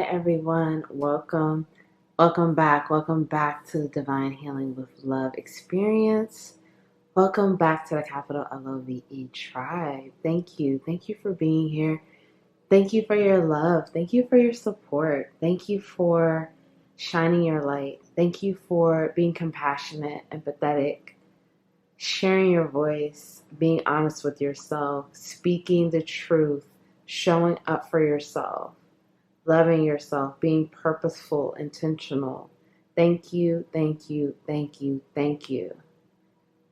everyone. Welcome back. Welcome back to the Divine Healing with Love experience. Welcome back to the capital LOVE tribe. Thank you. Thank you for being here. Thank you for your love. Thank you for your support. Thank you for shining your light. Thank you for being compassionate, empathetic, sharing your voice, being honest with yourself, speaking the truth, showing up for yourself, loving yourself, being purposeful, intentional. Thank you, thank you, thank you, thank you.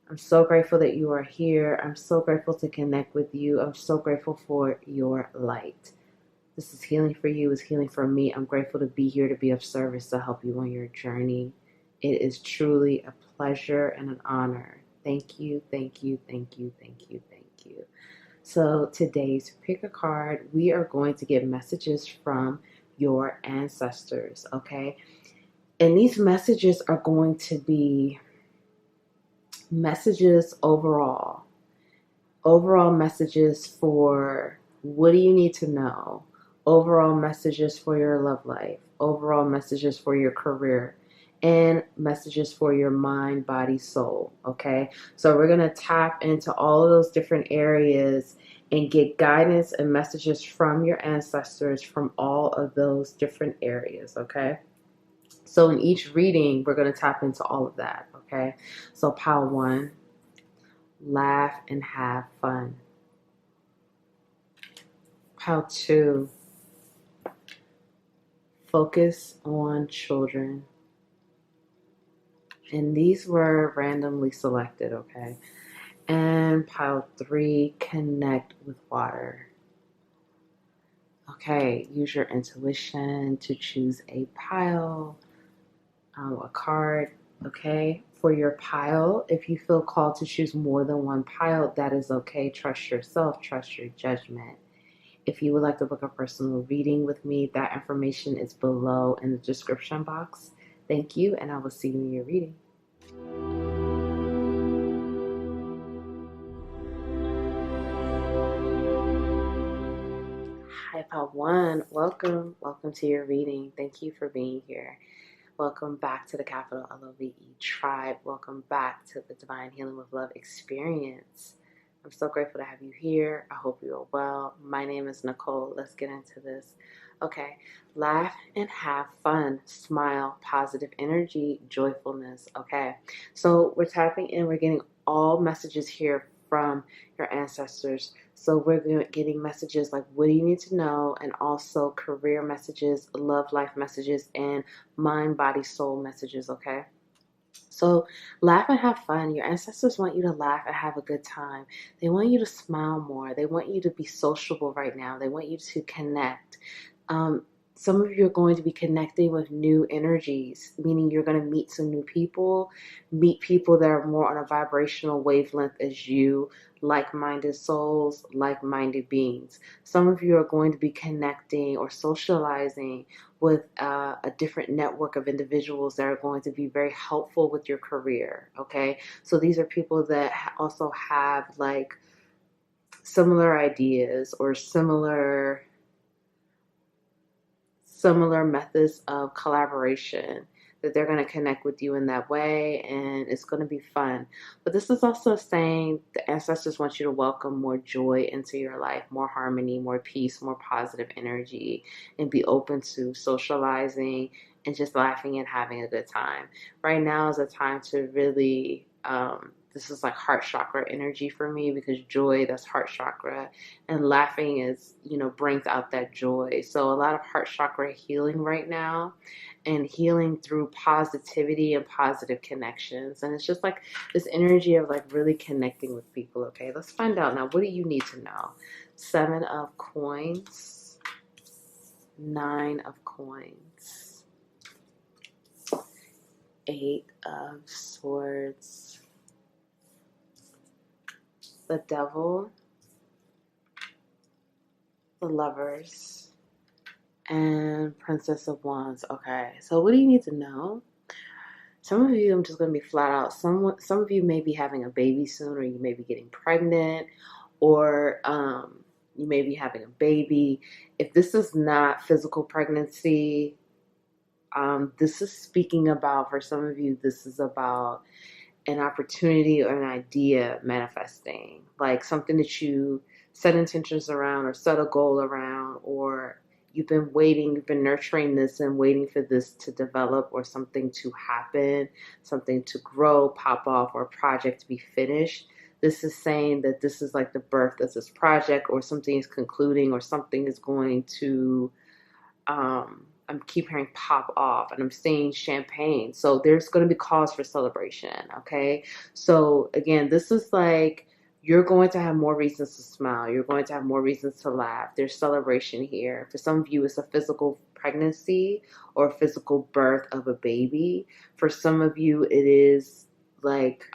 I'm so grateful that you are here. I'm so grateful to connect with you. I'm so grateful for your light. This is healing for you. It's healing for me. I'm grateful to be here to be of service to help you on your journey. It is truly a pleasure and an honor. Thank you, thank you, thank you, thank you, thank you. So today's pick a card, we are going to get messages from your ancestors, okay? And these messages are going to be messages overall messages for what do you need to know, overall messages for your love life, overall messages for your career, and messages for your mind, body, soul, okay? So we're going to tap into all of those different areas and get guidance and messages from your ancestors from all of those different areas, okay? So in each reading, we're going to tap into all of that, okay? So pile 1, laugh and have fun. Pile 2, focus on children. And these were randomly selected, okay? And pile 3, connect with water. Okay, use your intuition to choose a pile, a card, okay? For your pile, if you feel called to choose more than one pile, that is okay. Trust yourself, trust your judgment. If you would like to book a personal reading with me, that information is below in the description box. Thank you, and I will see you in your reading. Hi, pile 1. Welcome. Welcome to your reading. Thank you for being here. Welcome back to the capital LOVE tribe. Welcome back to the Divine Healing with Love experience. I'm so grateful to have you here. I hope you are well. My name is Nicole. Let's get into this. Okay, laugh and have fun. Smile, positive energy, joyfulness. Okay, so we're tapping in. We're getting all messages here from your ancestors. So we're getting messages like what do you need to know, and also career messages, love life messages, and mind, body, soul messages, okay? So laugh and have fun. Your ancestors want you to laugh and have a good time. They want you to smile more. They want you to be sociable right now. They want you to connect. Some of you are going to be connecting with new energies, meaning you're going to meet some new people, meet people that are more on a vibrational wavelength as you, like-minded souls, like-minded beings. Some of you are going to be connecting or socializing with a different network of individuals that are going to be very helpful with your career, okay? So these are people that also have like similar ideas or similar methods of collaboration, that they're going to connect with you in that way, and it's going to be fun. But this is also saying the ancestors want you to welcome more joy into your life, more harmony, more peace, more positive energy, and be open to socializing and just laughing and having a good time. Right now is a time to really this is like heart chakra energy for me, because joy, that's heart chakra, and laughing is, brings out that joy. So a lot of heart chakra healing right now, and healing through positivity and positive connections. And it's just like this energy of like really connecting with people. Okay, let's find out now. What do you need to know? 7 of coins, 9 of coins, 8 of swords, the devil, the lovers, and Princess of Wands. Okay, so what do you need to know? Some of you, I'm just going to be flat out, some of you may be having a baby soon, or you may be getting pregnant, or You may be having a baby. If this is not physical pregnancy, this is speaking about, for some of you, this is about an opportunity or an idea manifesting, like something that you set intentions around or set a goal around, or you've been nurturing this and waiting for this to develop or something to happen, something to grow, pop off, or a project to be finished. This is saying that this is like the birth of this project, or something is concluding, or something is going to I'm keep hearing pop off, and I'm seeing champagne. So there's going to be cause for celebration. Okay. So again, this is like, you're going to have more reasons to smile. You're going to have more reasons to laugh. There's celebration here. For some of you, it's a physical pregnancy or a physical birth of a baby. For some of you, it is like,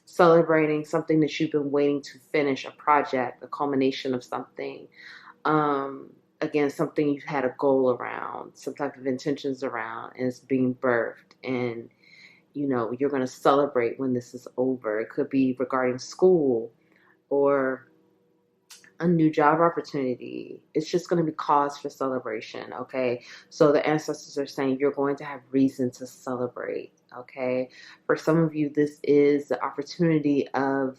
celebrating something that you've been waiting to finish, a project, a culmination of something. Again, something you've had a goal around, some type of intentions around, and it's being birthed. And, you're going to celebrate when this is over. It could be regarding school or a new job opportunity. It's just going to be cause for celebration, okay? So the ancestors are saying you're going to have reason to celebrate, okay? For some of you, this is the opportunity of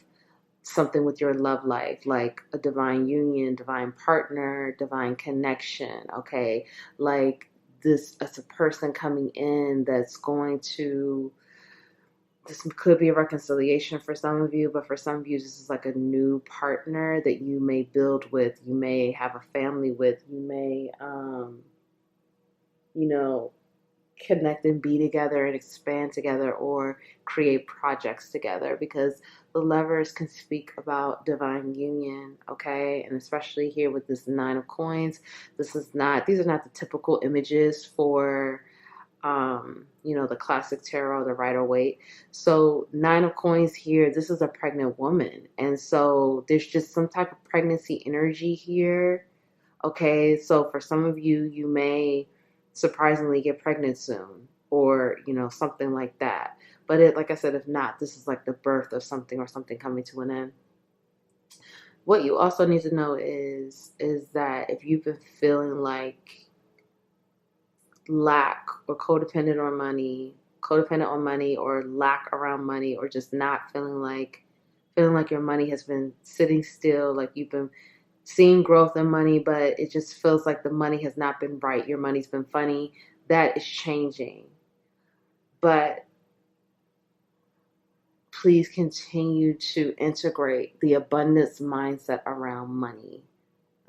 something with your love life, like a divine union, divine partner, divine connection, okay? Like this, as a person coming in that's going to, this could be a reconciliation for some of you, but for some of you, this is like a new partner that you may build with, you may have a family with, you may, you know, connect and be together and expand together or create projects together, because the lovers can speak about divine union, okay? And especially here with this 9 of coins, these are not the typical images for the classic tarot, the Rider-Waite. So 9 of coins here, this is a pregnant woman. And so there's just some type of pregnancy energy here. Okay, so for some of you, you may surprisingly get pregnant soon, or something like that. But like I said, if not, this is like the birth of something, or something coming to an end. What you also need to know is that if you've been feeling like lack or codependent on money, or lack around money, or just not feeling like your money has been sitting still, like you've been seeing growth in money, but it just feels like the money has not been right. Your money's been funny. That is changing. But please continue to integrate the abundance mindset around money,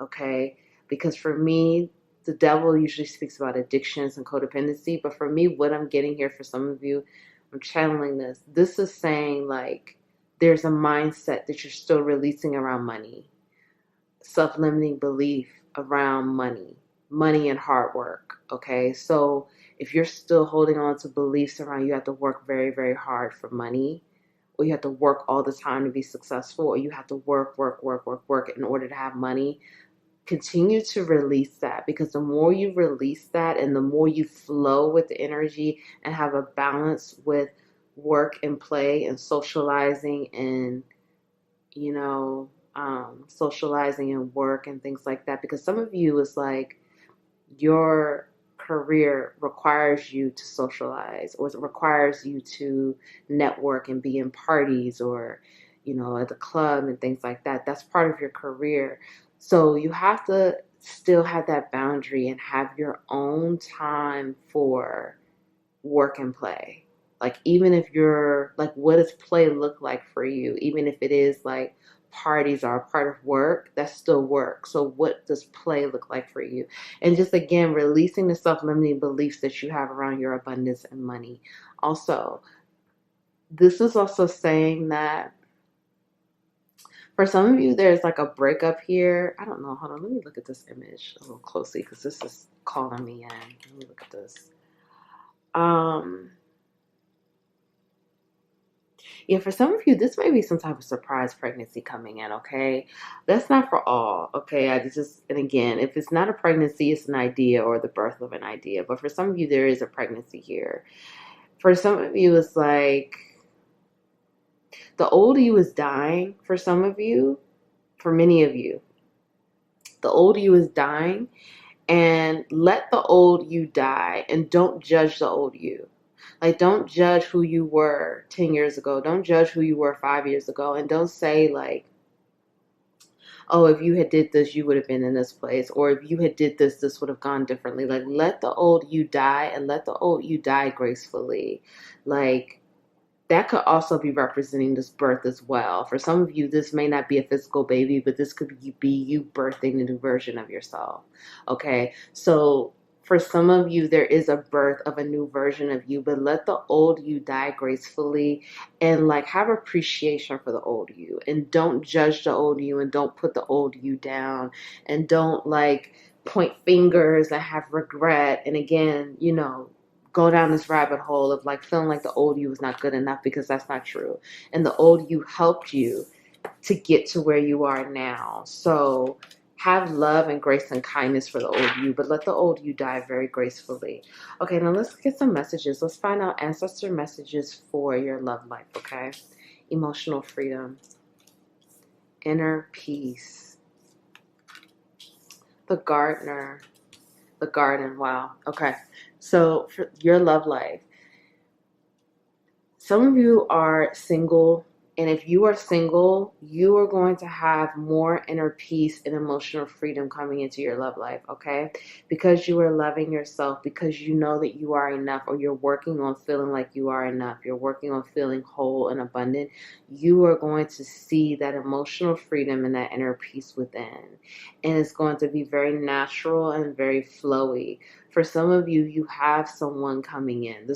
okay? Because for me, the devil usually speaks about addictions and codependency. But for me, what I'm getting here, for some of you, I'm channeling this. This is saying like there's a mindset that you're still releasing around money. Self-limiting belief around money and hard work, okay? So if you're still holding on to beliefs around you have to work very, very hard for money, or you have to work all the time to be successful, or you have to work in order to have money, continue to release that, because the more you release that and the more you flow with the energy and have a balance with work and play and socializing and socializing and work and things like that. Because some of you is like your career requires you to socialize, or it requires you to network and be in parties, or at the club and things like that. That's part of your career. So you have to still have that boundary and have your own time for work and play. Like, even if you're like, what does play look like for you? Even if it is like parties are a part of work, that's still work. So what does play look like for you? And just again, releasing the self-limiting beliefs that you have around your abundance and money. Also, this is also saying that for some of you, there's like a breakup here. I don't know. Hold on. Let me look at this image a little closely, because this is calling me in. Let me look at this. Yeah, for some of you, this may be some type of surprise pregnancy coming in, okay? That's not for all, okay? And again, if it's not a pregnancy, it's an idea or the birth of an idea. But for some of you, there is a pregnancy here. For some of you, it's like the old you is dying for some of you, for many of you. The old you is dying, and let the old you die, and don't judge the old you. Like, don't judge who you were 10 years ago. Don't judge who you were 5 years ago. And don't say, like, oh, if you had did this, you would have been in this place. Or if you had did this, this would have gone differently. Like, let the old you die, and let the old you die gracefully. Like, that could also be representing this birth as well. For some of you, this may not be a physical baby, but this could be you birthing a new version of yourself. Okay, so for some of you, there is a birth of a new version of you, but let the old you die gracefully, and like have appreciation for the old you, and don't judge the old you, and don't put the old you down, and don't like point fingers and have regret. And again, you know, go down this rabbit hole of like feeling like the old you was not good enough, because that's not true. And the old you helped you to get to where you are now. So have love and grace and kindness for the old you, but let the old you die very gracefully. Okay, now let's get some messages. Let's find out ancestor messages for your love life, okay? Emotional freedom, inner peace, the gardener, the garden. Wow. Okay. So for your love life, some of you are single, and if you are single, you are going to have more inner peace and emotional freedom coming into your love life, okay? Because you are loving yourself, because you know that you are enough, or you're working on feeling like you are enough, you're working on feeling whole and abundant, you are going to see that emotional freedom and that inner peace within. And it's going to be very natural and very flowy. For some of you, you have someone coming in. For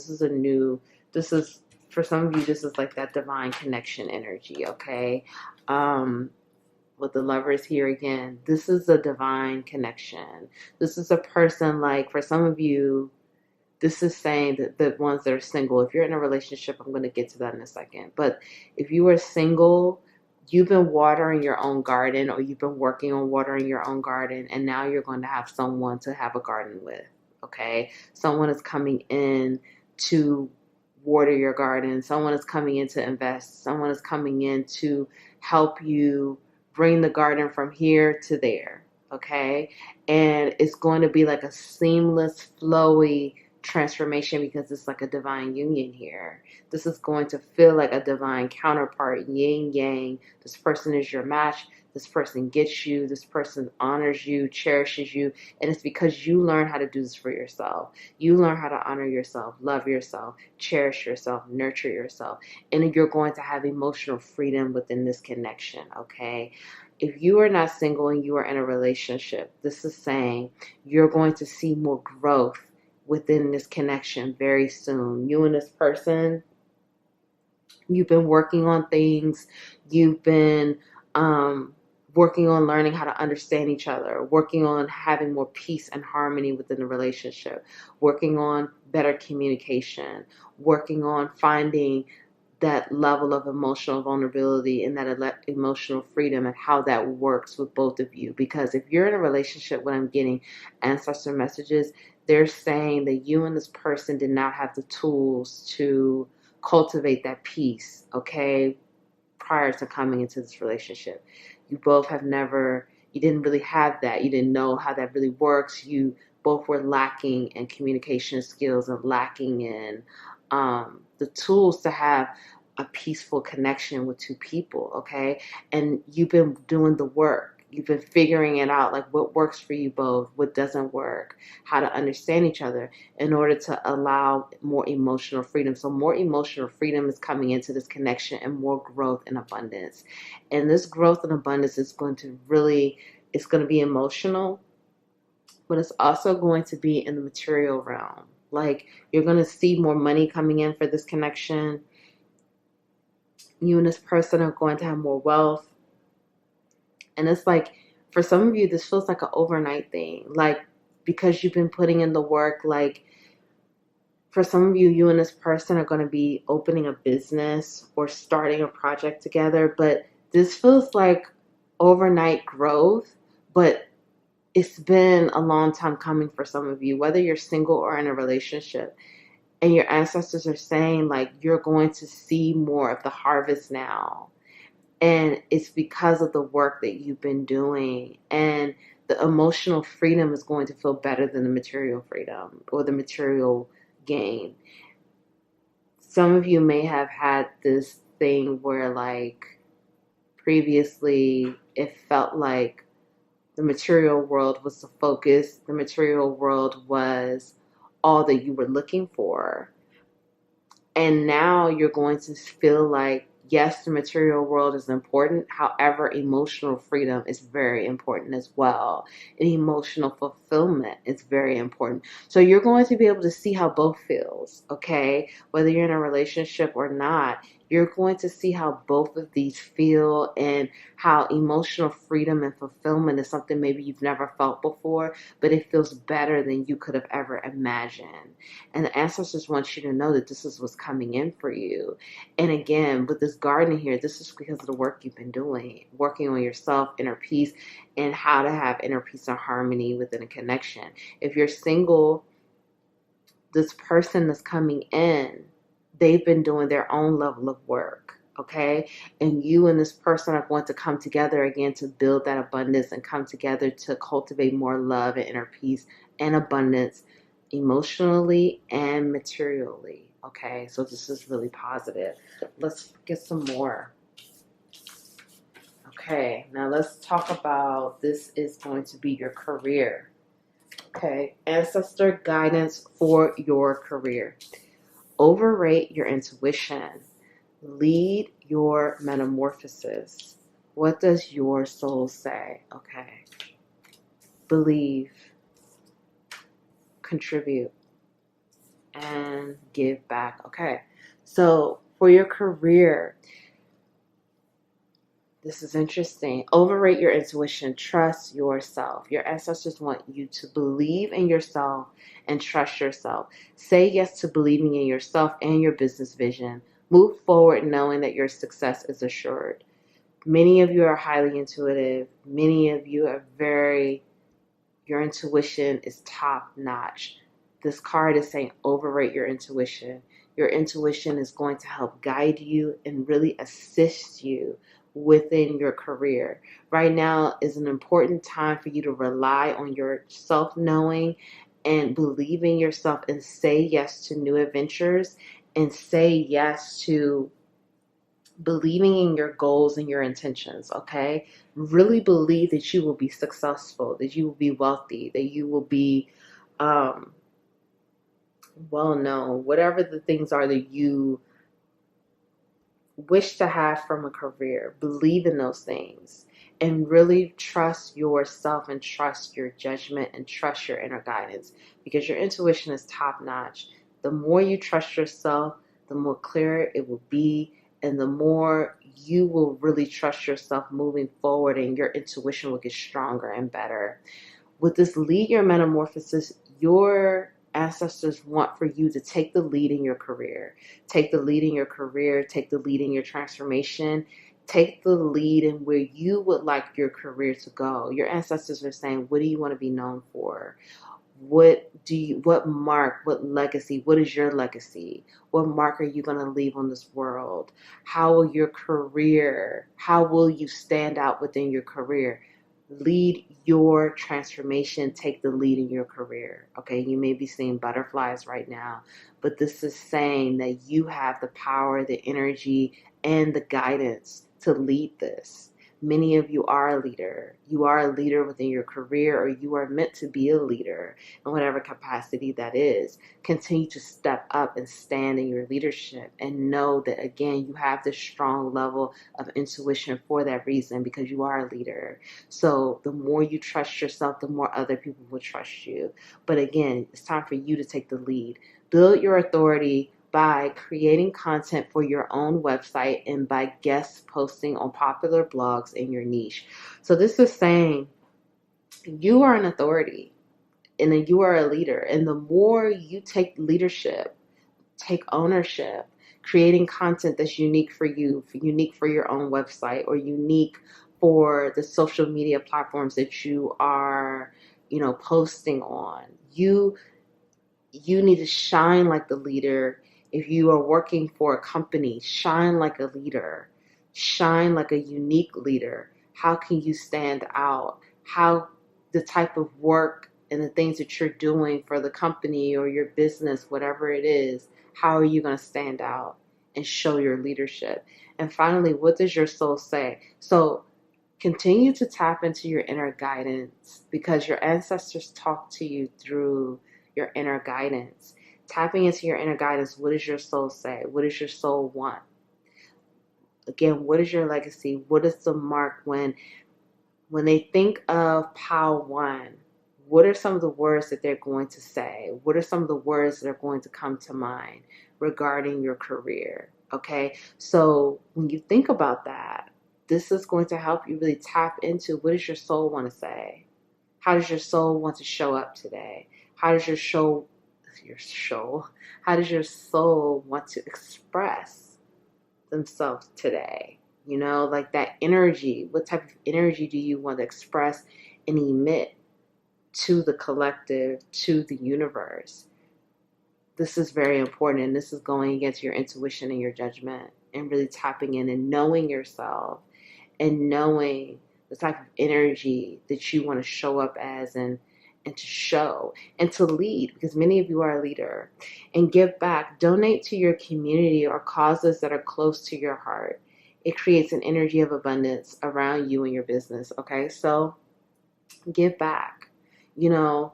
some of you, this is like that divine connection energy, okay? With the lovers here again, this is a divine connection. This is a person, like, for some of you, this is saying that the ones that are single, if you're in a relationship, I'm going to get to that in a second. But if you are single, you've been watering your own garden, or you've been working on watering your own garden, and now you're going to have someone to have a garden with, okay? Someone is coming in to water your garden. Someone is coming in to invest. Someone is coming in to help you bring the garden from here to there, okay? And it's going to be like a seamless, flowy transformation, because it's like a divine union here. This is going to feel like a divine counterpart, yin yang. This person is your match. This person gets you. This person honors you, cherishes you. And it's because you learn how to do this for yourself. You learn how to honor yourself, love yourself, cherish yourself, nurture yourself. And you're going to have emotional freedom within this connection, okay? If you are not single and you are in a relationship, this is saying you're going to see more growth within this connection very soon. You and this person, you've been working on things. You've been working on learning how to understand each other, working on having more peace and harmony within the relationship, working on better communication, working on finding that level of emotional vulnerability and that emotional freedom, and how that works with both of you. Because if you're in a relationship, when I'm getting ancestor messages, they're saying that you and this person did not have the tools to cultivate that peace, okay, prior to coming into this relationship. You both you didn't really have that. You didn't know how that really works. You both were lacking in communication skills and lacking in the tools to have a peaceful connection with two people, okay? And you've been doing the work. You've been figuring it out, like what works for you both, what doesn't work, how to understand each other in order to allow more emotional freedom. So more emotional freedom is coming into this connection, and more growth and abundance. And this growth and abundance is it's going to be emotional, but it's also going to be in the material realm. Like, you're going to see more money coming in for this connection. You and this person are going to have more wealth. And it's like, for some of you, this feels like an overnight thing. Like, because you've been putting in the work, like, for some of you, you and this person are going to be opening a business or starting a project together. But this feels like overnight growth, but it's been a long time coming for some of you, whether you're single or in a relationship. And your ancestors are saying, like, you're going to see more of the harvest now. And it's because of the work that you've been doing. And the emotional freedom is going to feel better than the material freedom or the material gain. Some of you may have had this thing where, like, previously it felt like the material world was the focus, the material world was all that you were looking for. And now you're going to feel like, yes, the material world is important. However, emotional freedom is very important as well. And emotional fulfillment is very important. So you're going to be able to see how both feels, okay? Whether you're in a relationship or not, you're going to see how both of these feel, and how emotional freedom and fulfillment is something maybe you've never felt before, but it feels better than you could have ever imagined. And the ancestors want you to know that this is what's coming in for you. And again, with this garden here, this is because of the work you've been doing, working on yourself, inner peace, and how to have inner peace and harmony within a connection. If you're single, this person that's coming in, they've been doing their own level of work, okay? And you and this person are going to come together again to build that abundance and come together to cultivate more love and inner peace and abundance emotionally and materially, okay? So this is really positive. Let's get some more. Okay, now let's talk about, this is going to be your career. Okay, ancestor guidance for your career. Overrate your intuition. Lead your metamorphosis. What does your soul say? Okay. Believe, contribute, and give back. Okay. So for your career, this is interesting. Overrate your intuition. Trust yourself. Your ancestors want you to believe in yourself and trust yourself. Say yes to believing in yourself and your business vision. Move forward knowing that your success is assured. Many of you are highly intuitive. Many of you are your intuition is top notch. This card is saying overrate your intuition. Your intuition is going to help guide you and really assist you within your career. Right now is an important time for you to rely on your self-knowing and believing yourself, and say yes to new adventures, and say yes to believing in your goals and your intentions, okay? Really believe that you will be successful, that you will be wealthy, that you will be well known, whatever the things are that you wish to have from a career. Believe in those things and really trust yourself and trust your judgment and trust your inner guidance, because your intuition is top notch. The more you trust yourself, the more clear it will be, and the more you will really trust yourself moving forward, and your intuition will get stronger and better. With this lead your metamorphosis, your ancestors want for you to take the lead in your career. Take the lead in your career, take the lead in your transformation, take the lead in where you would like your career to go. Your ancestors are saying, what do you want to be known for? What mark, what legacy, what is your legacy? What mark are you going to leave on this world? How will you stand out within your career? Lead your transformation, take the lead in your career. Okay, you may be seeing butterflies right now, but this is saying that you have the power, the energy, and the guidance to lead this. Many of you are a leader. You are a leader within your career, or you are meant to be a leader in whatever capacity that is. Continue to step up and stand in your leadership, and know that, again, you have this strong level of intuition for that reason, because you are a leader. So the more you trust yourself, the more other people will trust you. But again, it's time for you to take the lead. Build your authority by creating content for your own website and by guest posting on popular blogs in your niche. So this is saying you are an authority and then you are a leader. And the more you take leadership, take ownership, creating content that's unique for you, unique for your own website, or unique for the social media platforms that you are, posting on. You need to shine like the leader. If you are working for a company, shine like a leader. Shine like a unique leader. How can you stand out? How the type of work and the things that you're doing for the company or your business, whatever it is, how are you going to stand out and show your leadership? And finally, what does your soul say? So continue to tap into your inner guidance, because your ancestors talk to you through your inner guidance. Tapping into your inner guidance, what does your soul say? What does your soul want? Again, what is your legacy? What is the mark when they think of POW 1? What are some of the words that they're going to say? What are some of the words that are going to come to mind regarding your career? Okay, so when you think about that, this is going to help you really tap into, what does your soul want to say? How does your soul want to show up today? How does how does your soul want to express themselves today? You know, like that energy. What type of energy do you want to express and emit to the collective, to the universe? This is very important, and this is going against your intuition and your judgment, and really tapping in and knowing yourself and knowing the type of energy that you want to show up as, and to show and to lead, because many of you are a leader. And give back. Donate to your community or causes that are close to your heart. It creates an energy of abundance around you and your business. Okay, so give back. You know,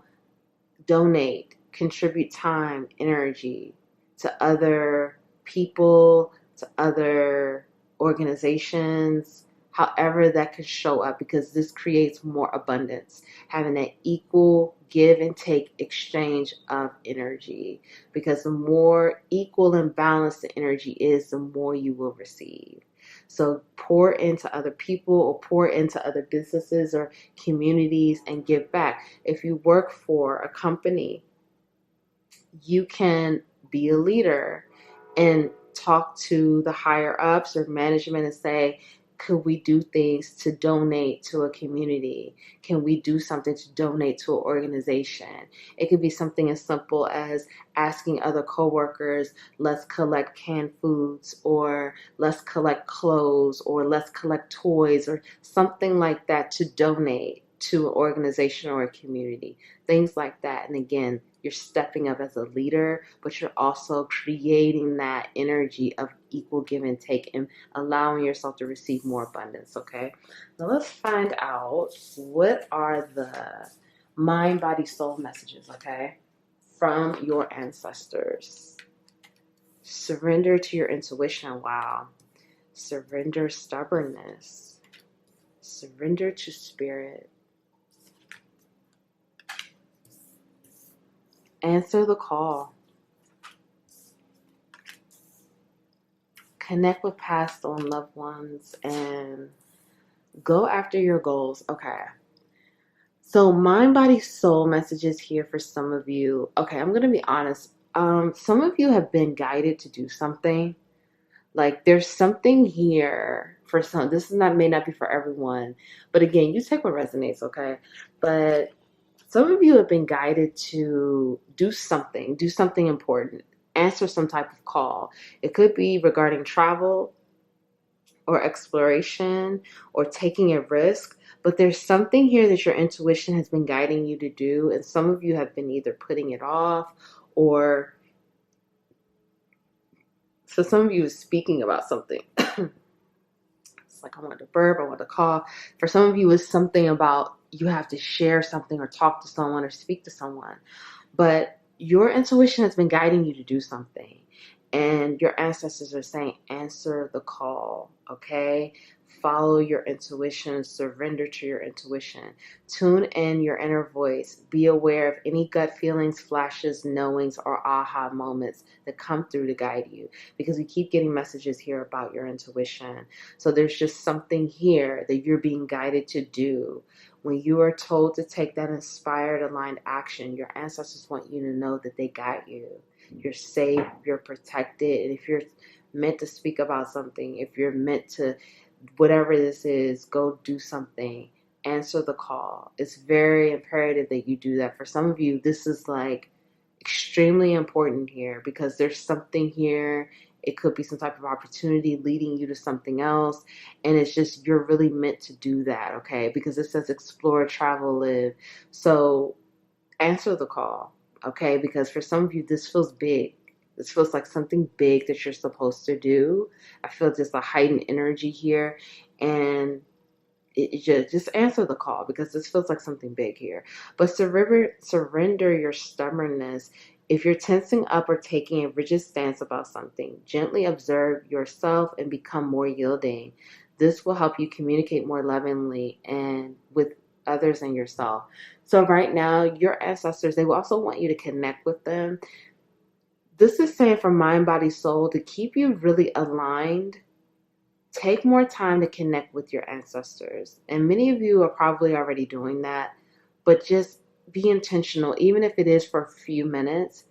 donate, contribute time, energy to other people, to other organizations, however that could show up, because this creates more abundance, having that equal give and take exchange of energy, because the more equal and balanced the energy is, the more you will receive. So pour into other people, or pour into other businesses or communities, and give back. If you work for a company, you can be a leader and talk to the higher ups or management and say, could we do things to donate to a community? Can we do something to donate to an organization? It could be something as simple as asking other coworkers, let's collect canned foods, or let's collect clothes, or let's collect toys, or something like that, to donate to an organization or a community. Things like that. And again, you're stepping up as a leader, but you're also creating that energy of equal give and take, and allowing yourself to receive more abundance. Okay, now let's find out, what are the mind, body, soul messages, okay, from your ancestors. Surrender to your intuition. Wow. Surrender stubbornness. Surrender to spirit. Answer the call. Connect with past and loved ones, and go after your goals. Okay. So mind, body, soul messages here for some of you. Okay, I'm going to be honest. Some of you have been guided to do something. Like, there's something here for some. This may not be for everyone. But again, you take what resonates, okay? But some of you have been guided to do something important, answer some type of call. It could be regarding travel or exploration or taking a risk, but there's something here that your intuition has been guiding you to do, and some of you have been either putting it off, or so some of you is speaking about something. It's like, I want to burp, I want to cough. For some of you, it's something about you have to share something or talk to someone or speak to someone. But your intuition has been guiding you to do something. And your ancestors are saying, answer the call, okay? Follow your intuition, surrender to your intuition. Tune in your inner voice. Be aware of any gut feelings, flashes, knowings, or aha moments that come through to guide you. Because we keep getting messages here about your intuition. So there's just something here that you're being guided to do. When you are told to take that inspired, aligned action, your ancestors want you to know that they got you. You're safe, you're protected, and if you're meant to speak about something, if you're meant to, whatever this is, go do something. Answer the call. It's very imperative that you do that. For some of you, this is like extremely important here, because there's something here It could be some type of opportunity leading you to something else. And it's just, you're really meant to do that, okay? Because it says explore, travel, live. So answer the call, okay? Because for some of you, this feels big. This feels like something big that you're supposed to do. I feel just a heightened energy here. And just answer the call, because this feels like something big here. But surrender your stubbornness. If you're tensing up or taking a rigid stance about something, gently observe yourself and become more yielding. This will help you communicate more lovingly and with others and yourself. So right now, your ancestors, they will also want you to connect with them. This is saying from mind, body, soul, to keep you really aligned. Take more time to connect with your ancestors. And many of you are probably already doing that, but just be intentional, even if it is for a few minutes.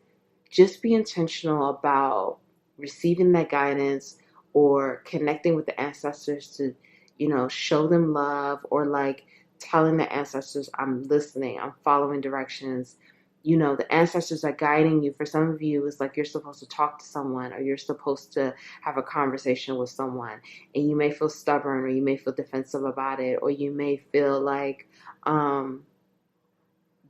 Just be intentional about receiving that guidance or connecting with the ancestors to, show them love, or like telling the ancestors, I'm listening, I'm following directions. The ancestors are guiding you. For some of you, it's like you're supposed to talk to someone, or you're supposed to have a conversation with someone, and you may feel stubborn, or you may feel defensive about it, or you may feel like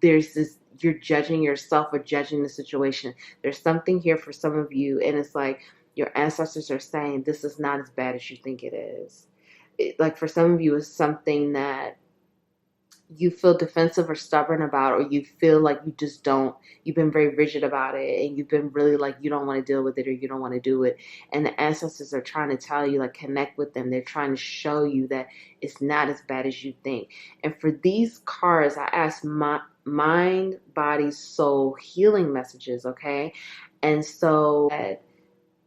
there's this, you're judging yourself or judging the situation. There's something here for some of you, and it's like your ancestors are saying this is not as bad as you think it is. Like for some of you, it's something that you feel defensive or stubborn about, or you feel like you've been very rigid about it, and you've been really like, you don't want to deal with it, or you don't want to do it. And the ancestors are trying to tell you, like, connect with them. They're trying to show you that it's not as bad as you think. And for these cards, I asked mind, body, soul healing messages, okay? And so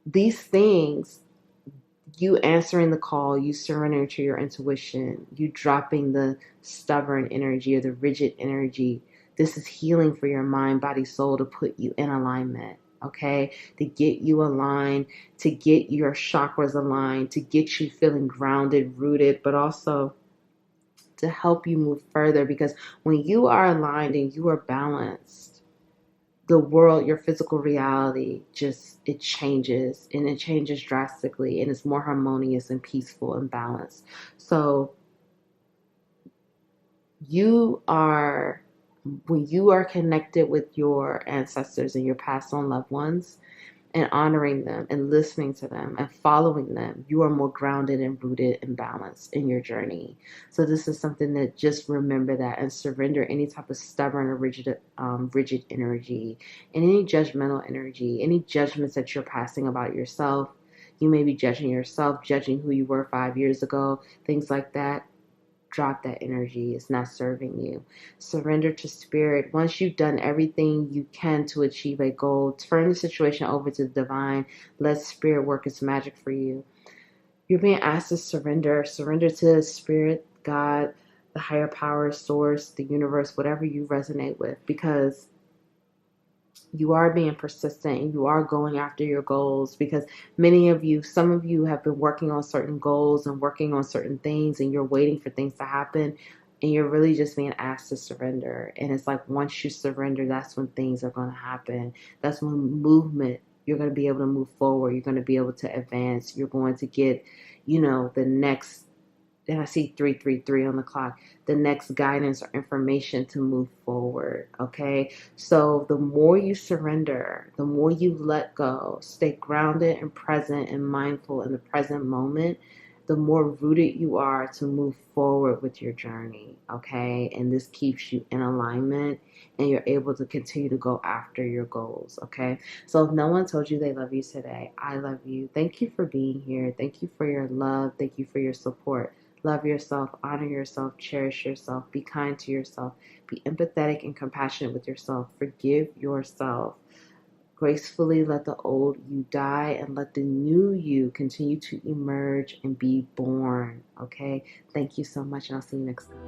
these things, you answering the call, you surrendering to your intuition, you dropping the stubborn energy or the rigid energy. This is healing for your mind, body, soul, to put you in alignment, okay? To get you aligned, to get your chakras aligned, to get you feeling grounded, rooted, but also to help you move further. Because when you are aligned and you are balanced, the world, your physical reality, it changes, and it changes drastically, and it's more harmonious and peaceful and balanced. So when you are connected with your ancestors and your past on loved ones, and honoring them and listening to them and following them, you are more grounded and rooted and balanced in your journey. So this is something that, just remember that, and surrender any type of stubborn or rigid energy, and any judgmental energy, any judgments that you're passing about yourself. You may be judging yourself, judging who you were 5 years ago, things like that. Drop that energy. It's not serving you. Surrender to spirit. Once you've done everything you can to achieve a goal, turn the situation over to the divine. Let spirit work its magic for you. You're being asked to surrender. Surrender to spirit, God, the higher power, source, the universe, whatever you resonate with, because you are being persistent and you are going after your goals. Because some of you have been working on certain goals and working on certain things, and you're waiting for things to happen, and you're really just being asked to surrender. And it's like, once you surrender, that's when things are going to happen. That's when movement, you're going to be able to move forward. You're going to be able to advance. You're going to get, the next, and I see 333 on the clock, the next guidance or information to move forward, okay? So the more you surrender, the more you let go, stay grounded and present and mindful in the present moment, the more rooted you are to move forward with your journey, okay? And this keeps you in alignment, and you're able to continue to go after your goals, okay? So if no one told you they love you today, I love you. Thank you for being here. Thank you for your love. Thank you for your support. Love yourself, honor yourself, cherish yourself, be kind to yourself, be empathetic and compassionate with yourself, forgive yourself. Gracefully let the old you die, and let the new you continue to emerge and be born, okay? Thank you so much, and I'll see you next time.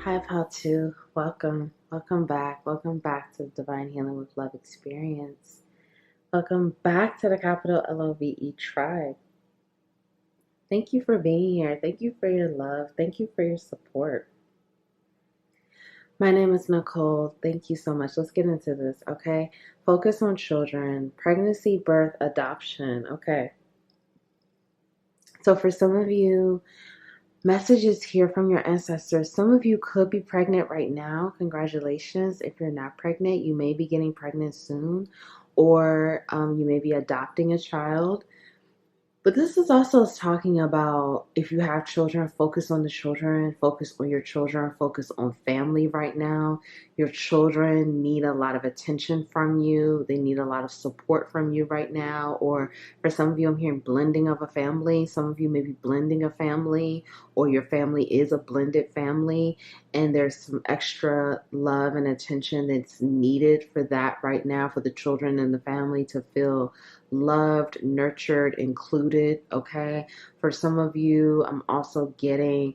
Hi, Pal 2. Welcome. Welcome back. Welcome back to the Divine Healing with Love experience. Welcome back to the capital LOVE tribe. Thank you for being here. Thank you for your love. Thank you for your support. My name is Nicole. Thank you so much. Let's get into this, okay? Focus on children, pregnancy, birth, adoption. Okay. So for some of you, messages here from your ancestors. Some of you could be pregnant right now. Congratulations. If you're not pregnant, you may be getting pregnant soon, or you may be adopting a child. But this is also talking about if you have children, focus on the children, focus on your children, focus on family right now. Your children need a lot of attention from you. They need a lot of support from you right now. Or for some of you, I'm hearing blending of a family. Some of you may be blending a family, or your family is a blended family, and there's some extra love and attention that's needed for that right now, for the children and the family to feel loved, nurtured, included. Okay. For some of you, I'm also getting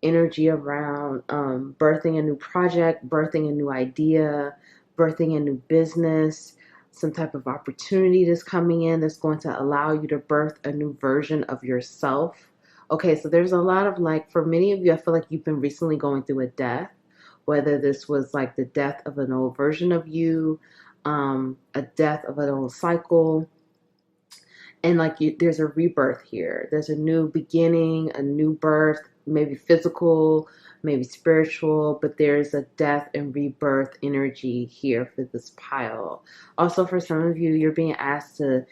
energy around birthing a new project, birthing a new idea, birthing a new business, some type of opportunity that's coming in that's going to allow you to birth a new version of yourself. Okay, so there's a lot of like, for many of you, I feel like you've been recently going through a death, whether this was like the death of an old version of you, a death of an old cycle, and like there's a rebirth here. There's a new beginning, a new birth, maybe physical, maybe spiritual, but there's a death and rebirth energy here for this pile. Also, for some of you, you're being asked to,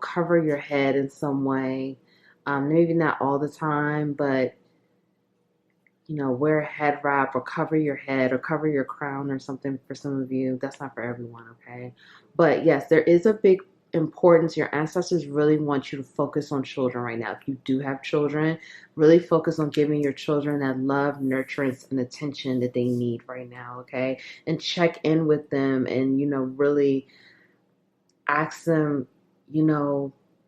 cover your head in some way. Maybe not all the time, but wear a head wrap or cover your head or cover your crown or something for some of you. That's not for everyone, okay? But yes, there is a big importance. Your ancestors really want you to focus on children right now. If you do have children, really focus on giving your children that love, nurturance, and attention that they need right now, okay? And check in with them and, really ask them,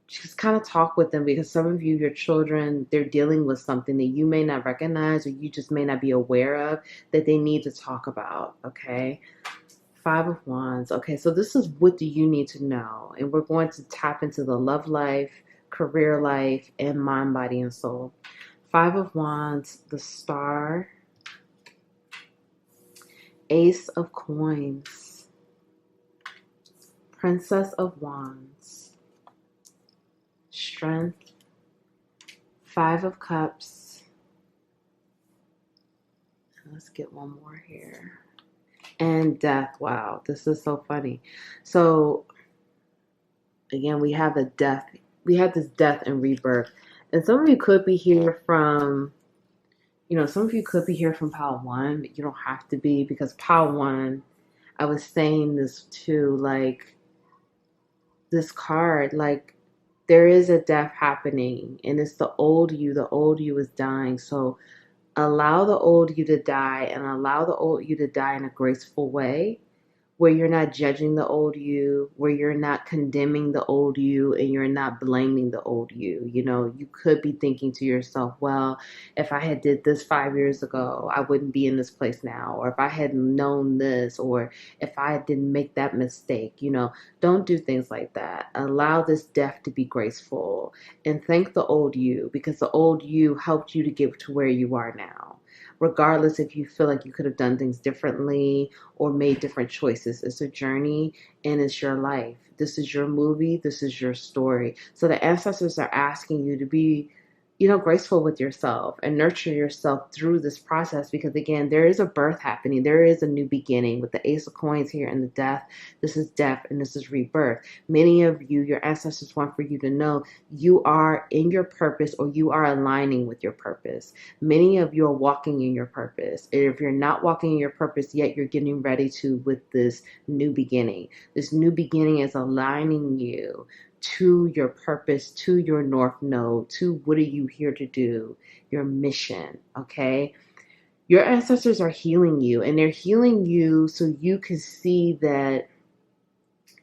just kind of talk with them, because some of you, your children, they're dealing with something that you may not recognize or you just may not be aware of that they need to talk about, okay? Five of Wands. Okay, so this is what do you need to know? And we're going to tap into the love life, career life, and mind, body, and soul. Five of Wands, the Star, Ace of Coins, Princess of Wands, Strength, Five of Cups. Let's get one more here. And Death. Wow, this is so funny. So again, we have a death. We have this death and rebirth. And some of you could be here from, some of you could be here from pile one, but you don't have to be, because pile one, I was saying this too, like this card, like there is a death happening, and it's the old you is dying. So allow the old you to die, and allow the old you to die in a graceful way, where you're not judging the old you, where you're not condemning the old you, and you're not blaming the old you. You could be thinking to yourself, well, if I had did this 5 years ago, I wouldn't be in this place now. Or if I had known this, or if I didn't make that mistake, don't do things like that. Allow this death to be graceful, and thank the old you, because the old you helped you to get to where you are now. Regardless if you feel like you could have done things differently or made different choices. It's a journey and it's your life. This is your movie. This is your story. So the ancestors are asking you to be, graceful with yourself and nurture yourself through this process, because again, there is a birth happening. There is a new beginning with the Ace of Coins here and the Death. This is death and this is rebirth. Many of you, your ancestors want for you to know you are in your purpose, or you are aligning with your purpose. Many of you are walking in your purpose. And if you're not walking in your purpose yet, you're getting ready to with this new beginning. This new beginning is aligning you to your purpose, to your north node, to what are you here to do, your mission, okay? Your ancestors are healing you, and they're healing you so you can see that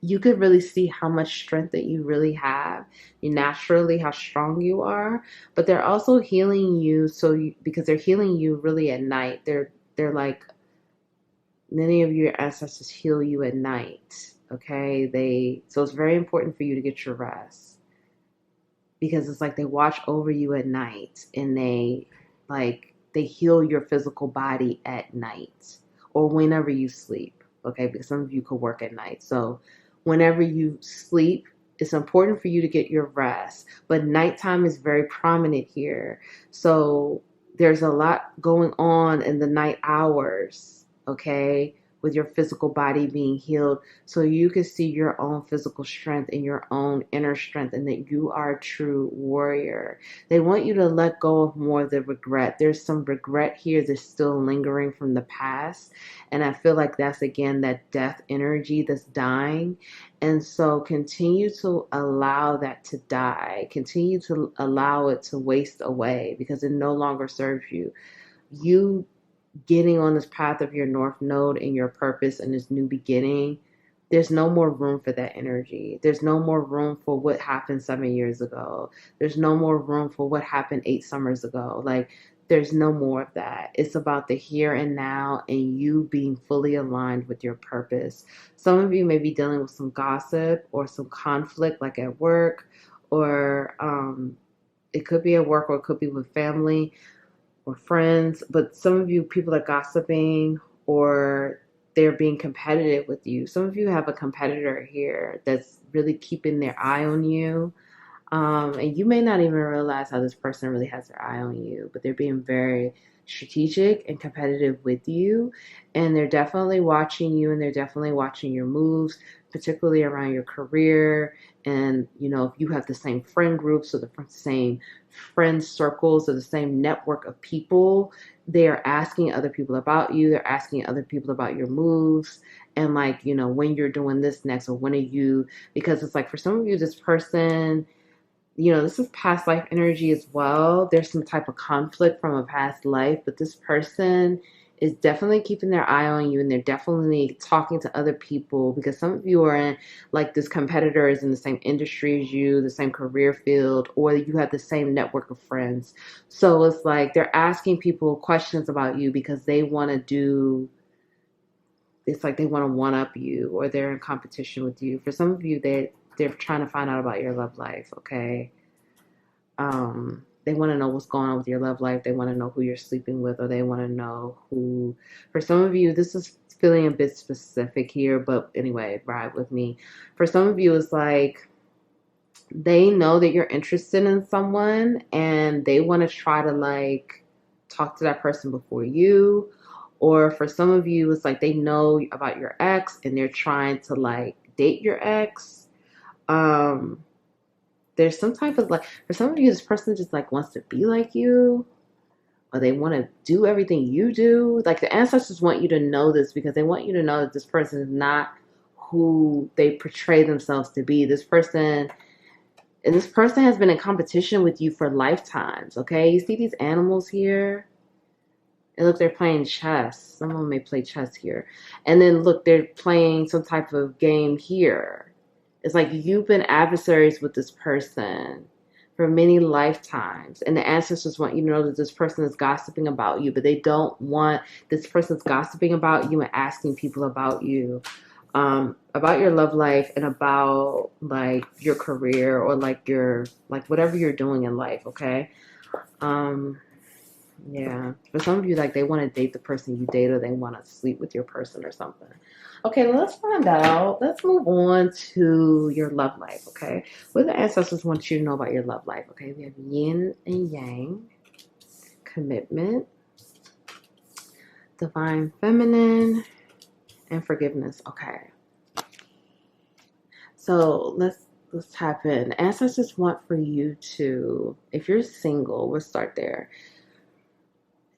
you could really see how much strength that you really have, naturally how strong you are. But they're also healing you because they're healing you really at night. They're like, many of your ancestors heal you at night, okay? So it's very important for you to get your rest, because it's like they watch over you at night, and they they heal your physical body at night or whenever you sleep, okay? Because some of you could work at night. So whenever you sleep, it's important for you to get your rest. But nighttime is very prominent here. So there's a lot going on in the night hours, okay, with your physical body being healed, so you can see your own physical strength and your own inner strength, and that you are a true warrior. They want you to let go of more of the regret. There's some regret here that's still lingering from the past, and I feel like that's again that death energy that's dying. And so continue to allow that to die. Continue to allow it to waste away, because it no longer serves you. You getting on this path of your North Node and your purpose and this new beginning, there's no more room for that energy. There's no more room for what happened 7 years ago. There's no more room for what happened 8 summers ago. Like, there's no more of that. It's about the here and now and you being fully aligned with your purpose. Some of you may be dealing with some gossip or some conflict, like at work, or it could be at work or it could be with family or friends. But some of you, people are gossiping or they're being competitive with you. Some of you have a competitor here that's really keeping their eye on you. And you may not even realize how this person really has their eye on you, but they're being very strategic and competitive with you. And they're definitely watching you, and they're definitely watching your moves, particularly around your career. And, you know, if you have the same friend groups or the same friend circles or the same network of people, they are asking other people about you. They're asking other people about your moves. And like, you know, when you're doing this next, or when are you, because it's like for some of you, this person, you know, this is past life energy as well. There's some type of conflict from a past life, but this person is definitely keeping their eye on you, and they're definitely talking to other people, because some of you are in, like, this competitor is in the same industry as you, the same career field, or you have the same network of friends. So it's like they're asking people questions about you because they want to do, it's like they want to one up you, or they're in competition with you. For some of you, they're trying to find out about your love life, okay? They want to know what's going on with your love life. They want to know who you're sleeping with, or they want to know who, for some of you, this is feeling a bit specific here, but anyway, ride with me. For some of you, it's like they know that you're interested in someone and they want to try to like talk to that person before you. Or for some of you, it's like they know about your ex and they're trying to like date your ex. There's some type of like, for some of you, this person just like wants to be like you, or they want to do everything you do. Like the ancestors want you to know this, because they want you to know that this person is not who they portray themselves to be. This person has been in competition with you for lifetimes, okay? You see these animals here? And look, they're playing chess. Someone may play chess here. And then look, they're playing some type of game here. It's like you've been adversaries with this person for many lifetimes. And the ancestors want you to know that this person is gossiping about you, but they don't want this person's gossiping about you and asking people about you, about your love life and about like your career, or like your, like whatever you're doing in life, okay? Yeah, for some of you, like they want to date the person you date, or they want to sleep with your person or something. Okay, let's find out. Let's move on to your love life, okay? What the ancestors want you to know about your love life, okay? We have yin and yang, commitment, divine feminine, and forgiveness, okay? So let's tap in. Ancestors want for you to, if you're single, we'll start there.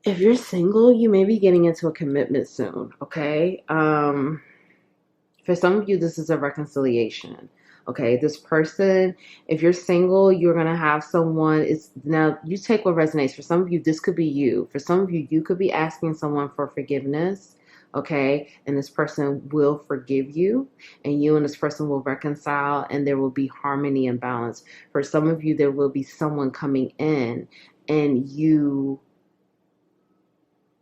If you're single, you may be getting into a commitment soon, okay? For some of you, this is a reconciliation, okay? This person, if you're single, you're going to have someone. It's now, you take what resonates. For some of you, this could be you. For some of you, you could be asking someone for forgiveness, okay? And this person will forgive you, and you and this person will reconcile, and there will be harmony and balance. For some of you, there will be someone coming in, and you,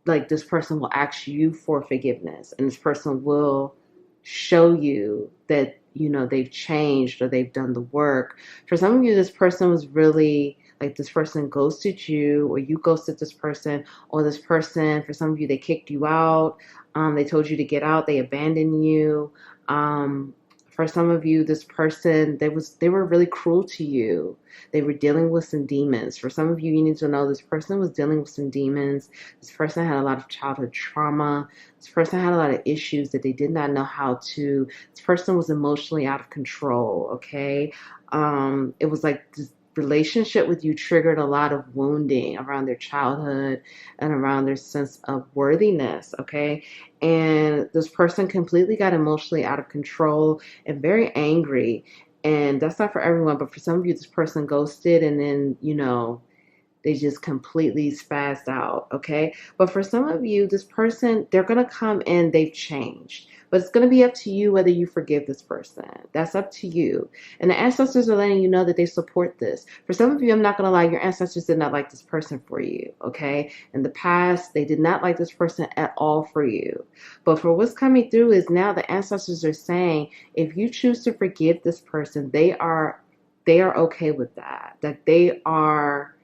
like this person will ask you for forgiveness, and this person will show you that, you know, they've changed or they've done the work. For some of you, this person was really like this person ghosted you, or you ghosted this person, or this person, for some of you, they kicked you out. They told you to get out. They abandoned you. For some of you, this person, they were really cruel to you. They were dealing with some demons. For some of you, you need to know this person was dealing with some demons. This person had a lot of childhood trauma. This person had a lot of issues that they did not know how to. This person was emotionally out of control, okay? It was like this relationship with you triggered a lot of wounding around their childhood and around their sense of worthiness, okay? And this person completely got emotionally out of control and very angry. And that's not for everyone, but for some of you, this person ghosted, and then, they just completely spazzed out, okay? But for some of you, this person, they're going to come in, they've changed. But it's going to be up to you whether you forgive this person. That's up to you. And the ancestors are letting you know that they support this. For some of you, I'm not going to lie, your ancestors did not like this person for you, okay? In the past, they did not like this person at all for you. But for what's coming through is now the ancestors are saying, if you choose to forgive this person, they are okay with that. That they are...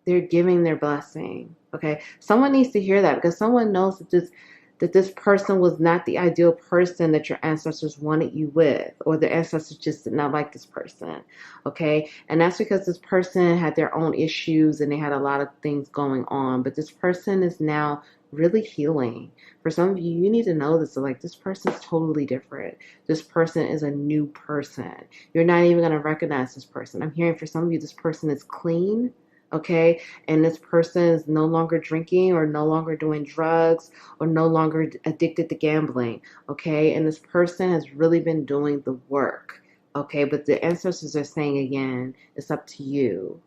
they're giving their blessing. Okay. Someone needs to hear that, because someone knows that this person was not the ideal person that your ancestors wanted you with, or the ancestors just did not like this person. Okay. And that's because this person had their own issues and they had a lot of things going on, but this person is now really healing. For some of you, you need to know this. So like, this person is totally different. This person is a new person. You're not even going to recognize this person. I'm hearing for some of you, this person is clean. Okay. And this person is no longer drinking or no longer doing drugs or no longer addicted to gambling. Okay. And this person has really been doing the work. Okay. But the ancestors are saying again, it's up to you.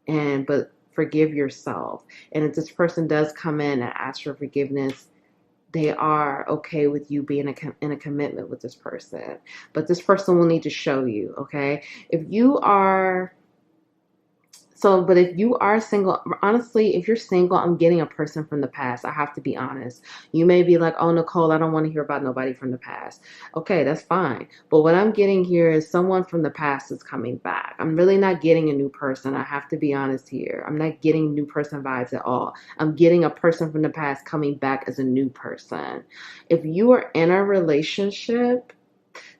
But forgive yourself. And if this person does come in and ask for forgiveness, they are okay with you being in a commitment with this person. But this person will need to show you. Okay. But if you are single, honestly, if you're single, I'm getting a person from the past. I have to be honest. You may be like, oh, Nicole, I don't want to hear about nobody from the past. Okay, that's fine. But what I'm getting here is someone from the past is coming back. I'm really not getting a new person. I have to be honest here. I'm not getting new person vibes at all. I'm getting a person from the past coming back as a new person. If you are in a relationship,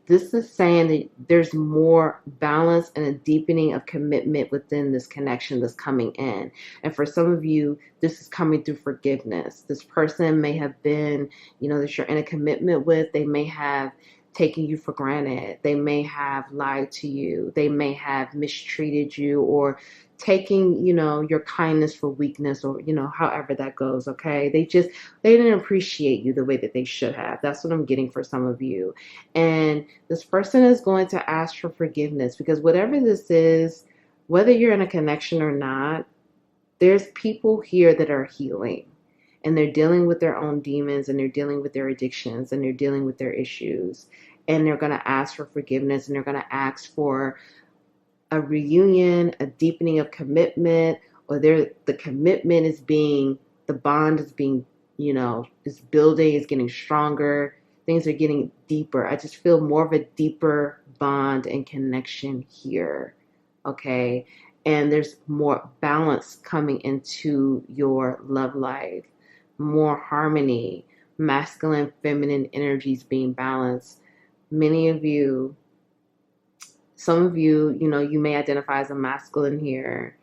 this is saying that there's more balance and a deepening of commitment within this connection that's coming in. And for some of you, this is coming through forgiveness. This person may have been, that you're in a commitment with, they may have taken you for granted. They may have lied to you. They may have mistreated you, or taking, your kindness for weakness, or, however that goes. Okay. They didn't appreciate you the way that they should have. That's what I'm getting for some of you. And this person is going to ask for forgiveness, because whatever this is, whether you're in a connection or not, there's people here that are healing, and they're dealing with their own demons, and they're dealing with their addictions, and they're dealing with their issues, and they're going to ask for forgiveness, and they're going to ask for a reunion, a deepening of commitment, or the commitment is being, the bond is being, is building, is getting stronger. Things are getting deeper. I just feel more of a deeper bond and connection here. Okay. And there's more balance coming into your love life, more harmony, masculine, feminine energies being balanced. Many of you, some of you, you may identify as a masculine here,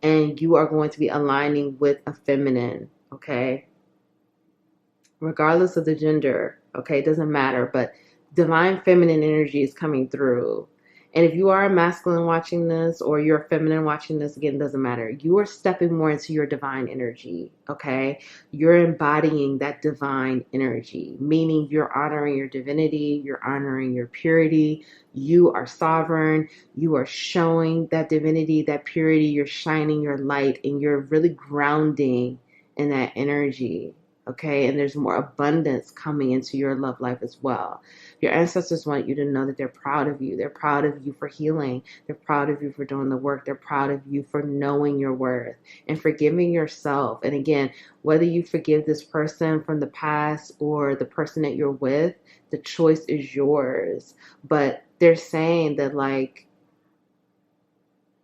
and you are going to be aligning with a feminine, okay? Regardless of the gender, okay? It doesn't matter, but divine feminine energy is coming through. And if you are a masculine watching this, or you're a feminine watching this, again, it doesn't matter. You are stepping more into your divine energy, okay? You're embodying that divine energy, meaning you're honoring your divinity, you're honoring your purity, you are sovereign, you are showing that divinity, that purity, you're shining your light, and you're really grounding in that energy, okay? And there's more abundance coming into your love life as well. Your ancestors want you to know that they're proud of you. They're proud of you for healing. They're proud of you for doing the work. They're proud of you for knowing your worth and forgiving yourself. And again, whether you forgive this person from the past or the person that you're with, the choice is yours. But they're saying that, like,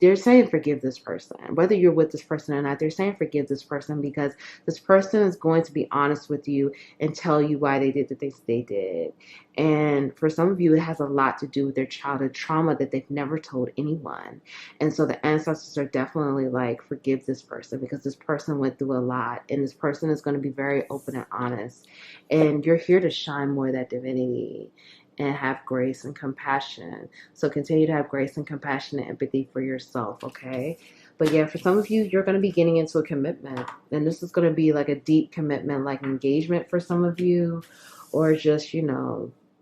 they're saying forgive this person. Whether you're with this person or not, they're saying forgive this person because this person is going to be honest with you and tell you why they did the things they did. And for some of you, it has a lot to do with their childhood trauma that they've never told anyone. And so the ancestors are definitely like, forgive this person because this person went through a lot, and this person is going to be very open and honest. And you're here to shine more of that divinity and have grace and compassion. So continue to have grace and compassion and empathy for yourself, okay? But yeah, for some of you, you're going to be getting into a commitment. And this is going to be like a deep commitment, like engagement for some of you, or just,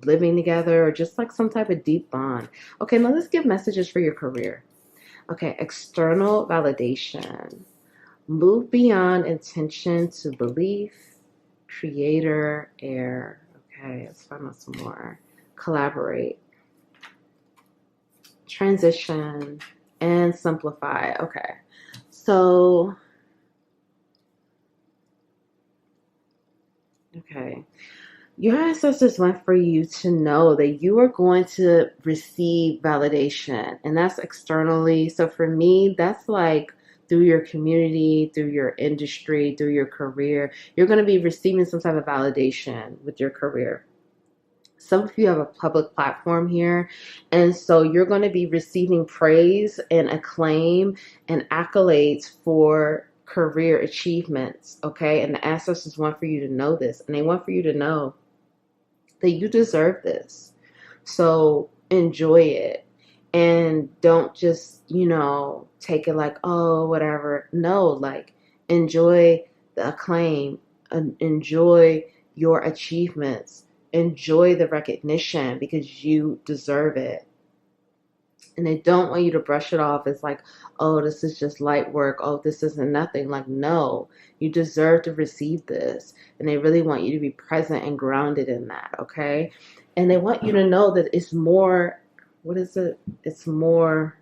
living together, or just like some type of deep bond. Okay, now let's give messages for your career. Okay, external validation. Move beyond intention to belief. Creator, air. Okay, let's find out some more. Collaborate. Transition. And simplify. Okay, so, okay. Your ancestors want for you to know that you are going to receive validation, and that's externally. So for me, that's like through your community, through your industry, through your career. You're going to be receiving some type of validation with your career. Some of you have a public platform here, and so you're going to be receiving praise and acclaim and accolades for career achievements, okay? And the ancestors want for you to know this, and they want for you to know that you deserve this. So enjoy it, and don't just, take it like, oh, whatever. No, like, enjoy the acclaim, enjoy your achievements, enjoy the recognition because you deserve it. And they don't want you to brush it off as like, oh, this is just light work. Oh, this isn't nothing. Like, no, you deserve to receive this. And they really want you to be present and grounded in that, okay? And they want you to know that it's more, what is it? It's more,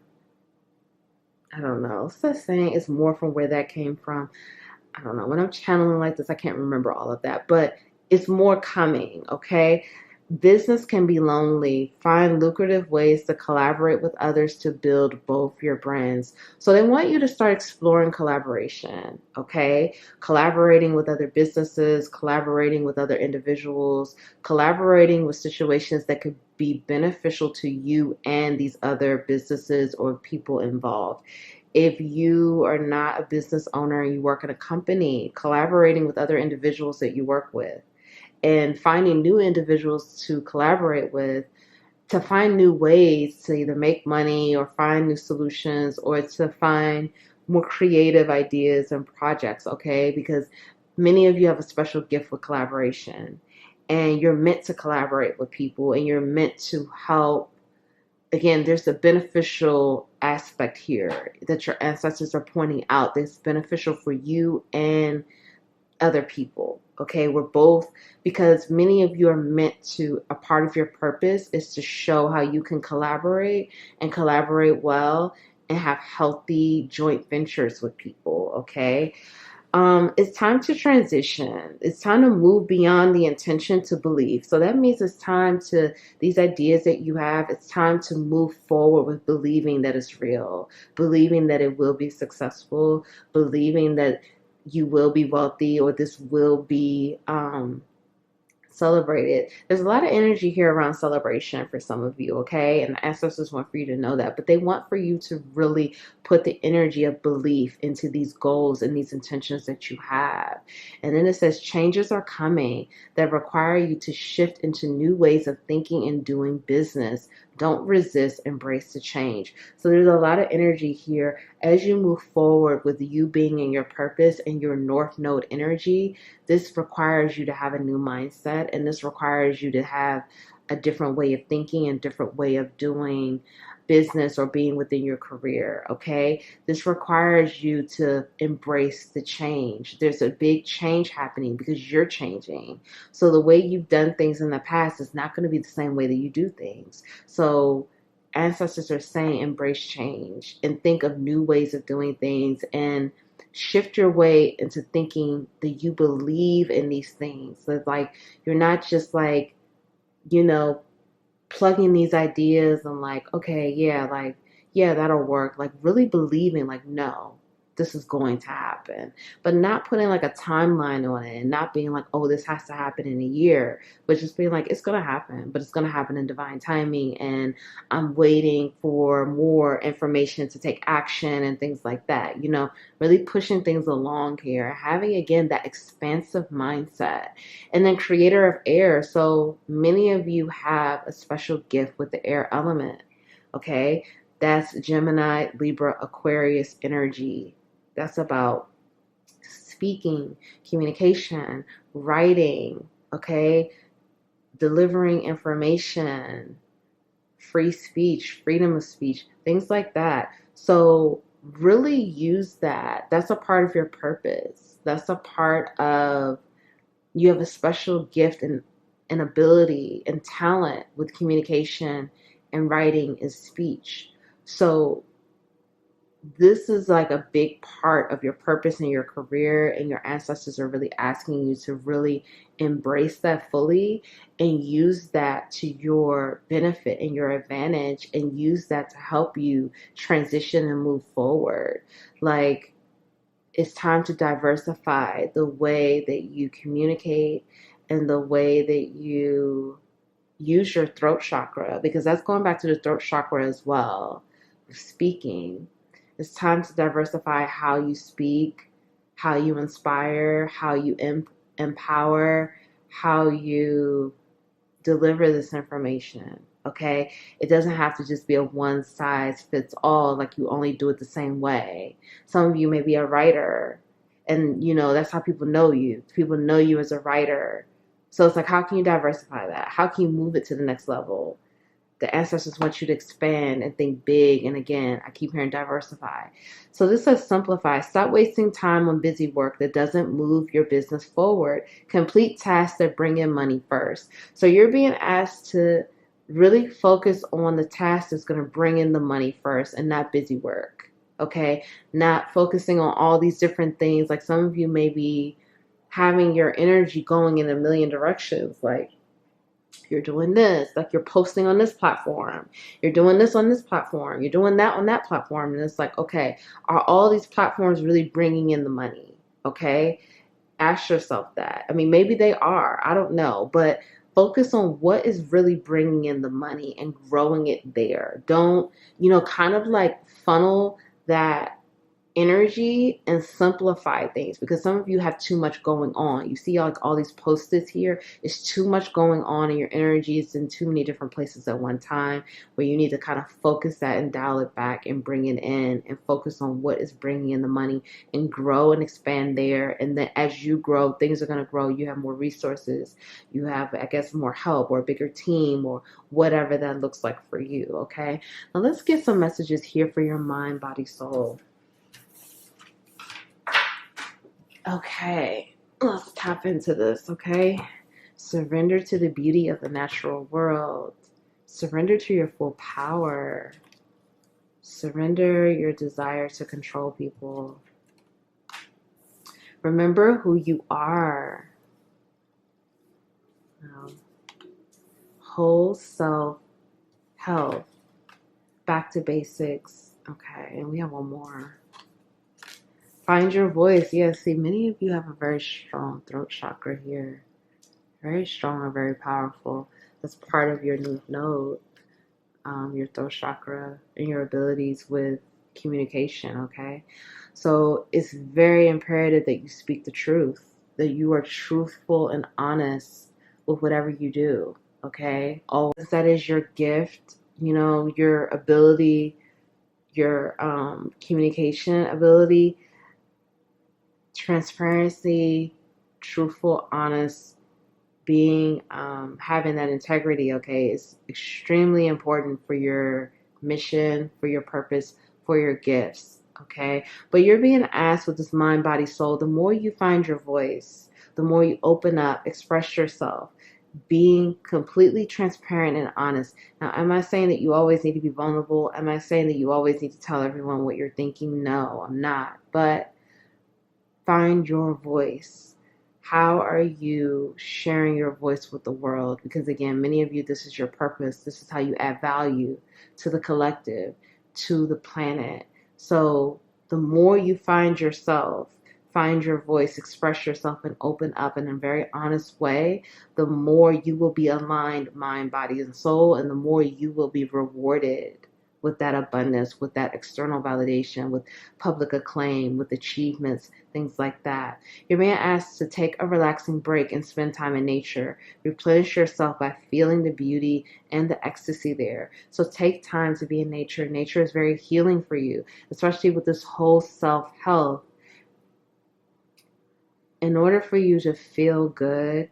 I don't know. What's that saying? It's more from where that came from. I don't know. When I'm channeling like this, I can't remember all of that. But it's more coming, okay? Business can be lonely. Find lucrative ways to collaborate with others to build both your brands. So they want you to start exploring collaboration, okay? Collaborating with other businesses, collaborating with other individuals, collaborating with situations that could be beneficial to you and these other businesses or people involved. If you are not a business owner and you work in a company, collaborating with other individuals that you work with, and finding new individuals to collaborate with, to find new ways to either make money or find new solutions or to find more creative ideas and projects, okay? Because many of you have a special gift with collaboration, and you're meant to collaborate with people, and you're meant to help. Again, there's a beneficial aspect here that your ancestors are pointing out that's beneficial for you and other people. Okay, we're both, because many of you are meant to, a part of your purpose is to show how you can collaborate and collaborate well and have healthy joint ventures with people. Okay, it's time to transition. It's time to move beyond the intention to believe. So that means it's time to, these ideas that you have, it's time to move forward with believing that it's real, believing that it will be successful, believing that you will be wealthy, or this will be celebrated. There's a lot of energy here around celebration for some of you, okay? And the ancestors want for you to know that, but they want for you to really put the energy of belief into these goals and these intentions that you have. And then it says changes are coming that require you to shift into new ways of thinking and doing business. Don't resist, embrace the change. So there's a lot of energy here as you move forward with you being in your purpose and your North Node energy. This requires you to have a new mindset, and this requires you to have a different way of thinking and different way of doing business or being within your career, okay? This requires you to embrace the change. There's a big change happening because you're changing. So the way you've done things in the past is not going to be the same way that you do things. So ancestors are saying embrace change and think of new ways of doing things, and shift your way into thinking that you believe in these things. So like, you're not just plugging these ideas and like, okay, yeah, like, yeah, that'll work. Like really believing, like, no, this is going to happen, but not putting like a timeline on it and not being like, oh, this has to happen in a year, but just being like, it's going to happen, but it's going to happen in divine timing. And I'm waiting for more information to take action and things like that. Really pushing things along here, having again that expansive mindset. And then creator of air. So many of you have a special gift with the air element. Okay. That's Gemini, Libra, Aquarius energy. That's about speaking, communication, writing, okay, delivering information, free speech, freedom of speech, things like that. So really use that. That's a part of your purpose. That's a part of, you have a special gift and ability and talent with communication and writing and speech. So this is like a big part of your purpose in your career, and your ancestors are really asking you to really embrace that fully and use that to your benefit and your advantage, and use that to help you transition and move forward. Like, it's time to diversify the way that you communicate and the way that you use your throat chakra, because that's going back to the throat chakra as well, speaking. It's time to diversify how you speak, how you inspire, how you empower, how you deliver this information. Okay, it doesn't have to just be a one size fits all, like you only do it the same way. Some of you may be a writer, and that's how people know you. People know you as a writer. So it's like, how can you diversify that? How can you move it to the next level? The ancestors want you to expand and think big. And again, I keep hearing diversify. So this says simplify. Stop wasting time on busy work that doesn't move your business forward. Complete tasks that bring in money first. So you're being asked to really focus on the task that's going to bring in the money first, and not busy work. Okay? Not focusing on all these different things. Like, some of you may be having your energy going in a million directions. Like, you're doing this, like you're posting on this platform, you're doing this on this platform, you're doing that on that platform. And it's like, okay, are all these platforms really bringing in the money? Okay, ask yourself that. I mean, maybe they are, I don't know, but focus on what is really bringing in the money and growing it there. Don't, kind of like funnel that energy and simplify things, because some of you have too much going on. You see like all these post-its here. It's too much going on, and your energy is in too many different places at one time, where you need to kind of focus that and dial it back and bring it in and focus on what is bringing in the money and grow and expand there. And then as you grow, things are going to grow. You have more resources, you have, I guess, more help or a bigger team or whatever that looks like for you. Okay, now let's get some messages here for your mind, body, soul. Okay, let's tap into this, okay? Surrender to the beauty of the natural world. Surrender to your full power. Surrender your desire to control people. Remember who you are. Whole self health. Back to basics. Okay, and we have one more. Find your voice. Yeah, see, many of you have a very strong throat chakra here. Very strong and very powerful. That's part of your new node, your throat chakra, and your abilities with communication, okay? So it's very imperative that you speak the truth, that you are truthful and honest with whatever you do, okay? Always, that is your gift, your ability, your communication ability. Transparency, truthful, honest, being, having that integrity, okay, is extremely important for your mission, for your purpose, for your gifts, okay? But you're being asked with this mind, body, soul, the more you find your voice, the more you open up, express yourself, being completely transparent and honest. Now, am I saying that you always need to be vulnerable? Am I saying that you always need to tell everyone what you're thinking? No, I'm not. But find your voice. How are you sharing your voice with the world? Because again, many of you, this is your purpose. This is how you add value to the collective. to the planet. So the more you find yourself, find your voice, express yourself, and open up in a very honest way, the more you will be aligned, mind, body, and soul, and the more you will be rewarded with that abundance, with that external validation, with public acclaim, with achievements, things like that. You're being asked to take a relaxing break and spend time in nature. Replenish yourself by feeling the beauty and the ecstasy there. So take time to be in nature. Nature is very healing for you, especially with this whole self-health. In order for you to feel good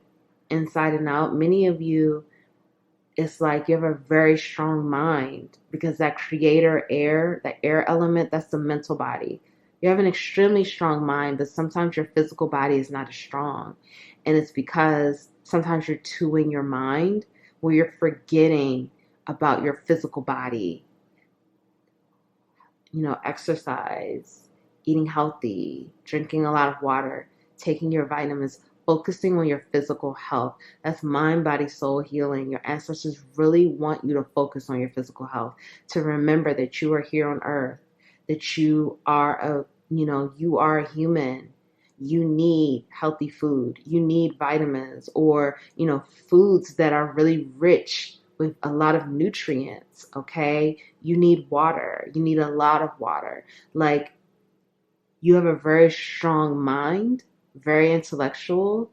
inside and out, many of you, it's like you have a very strong mind, because that creator air, that air element, that's the mental body. You have an extremely strong mind, but sometimes your physical body is not as strong. And it's because sometimes you're too in your mind, where you're forgetting about your physical body. Exercise, eating healthy, drinking a lot of water, taking your vitamins, focusing on your physical health. That's mind, body, soul healing. Your ancestors really want you to focus on your physical health, to remember that you are here on earth, that you are a human. You need healthy food. You need vitamins, or, foods that are really rich with a lot of nutrients, okay? You need water. You need a lot of water. Like, you have a very strong mind, very intellectual,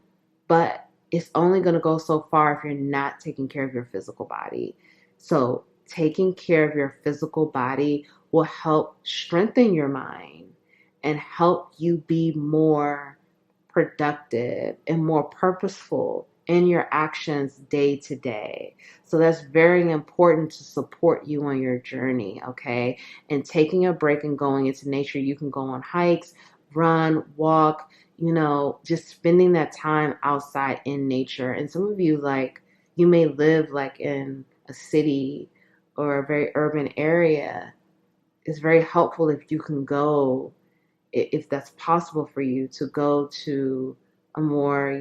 but it's only going to go so far if you're not taking care of your physical body. So taking care of your physical body will help strengthen your mind and help you be more productive and more purposeful in your actions day to day. So that's very important to support you on your journey, okay? And taking a break and going into nature, you can go on hikes, run, walk, just spending that time outside in nature. And some of you, like, you may live like in a city or a very urban area. It's very helpful if you can go, if that's possible for you, to go to a more,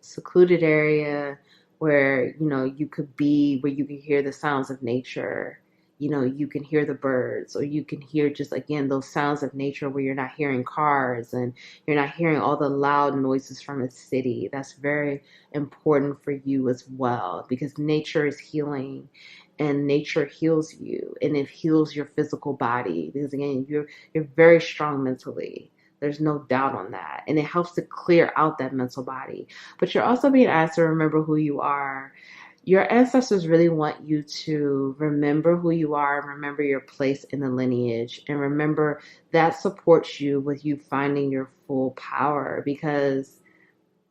secluded area where, you could be, where you can hear the sounds of nature. You can hear the birds, or you can hear just, again, those sounds of nature where you're not hearing cars and you're not hearing all the loud noises from a city. That's very important for you as well, because nature is healing and nature heals you, and it heals your physical body, because, again, you're very strong mentally. There's no doubt on that. And it helps to clear out that mental body. But you're also being asked to remember who you are. Your ancestors really want you to remember who you are and remember your place in the lineage. And remember that supports you with you finding your full power. Because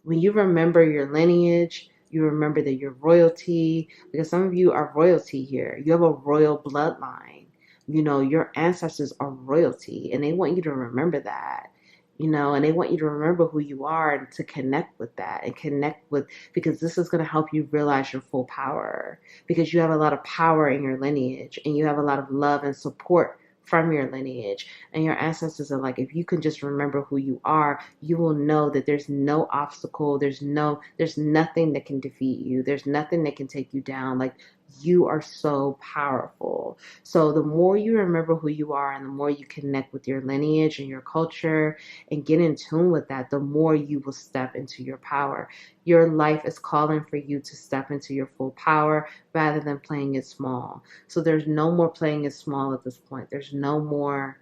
when you remember your lineage, you remember that you're royalty. Because some of you are royalty here. You have a royal bloodline. Your ancestors are royalty, and they want you to remember that. And they want you to remember who you are and to connect with that, and connect with, because this is going to help you realize your full power, because you have a lot of power in your lineage, and you have a lot of love and support from your lineage. And your ancestors are like, if you can just remember who you are, you will know that there's no obstacle, there's nothing that can defeat you, there's nothing that can take you down. Like, you are so powerful. So the more you remember who you are, and the more you connect with your lineage and your culture and get in tune with that, the more you will step into your power. Your life is calling for you to step into your full power rather than playing it small. So there's no more playing it small at this point. There's no more,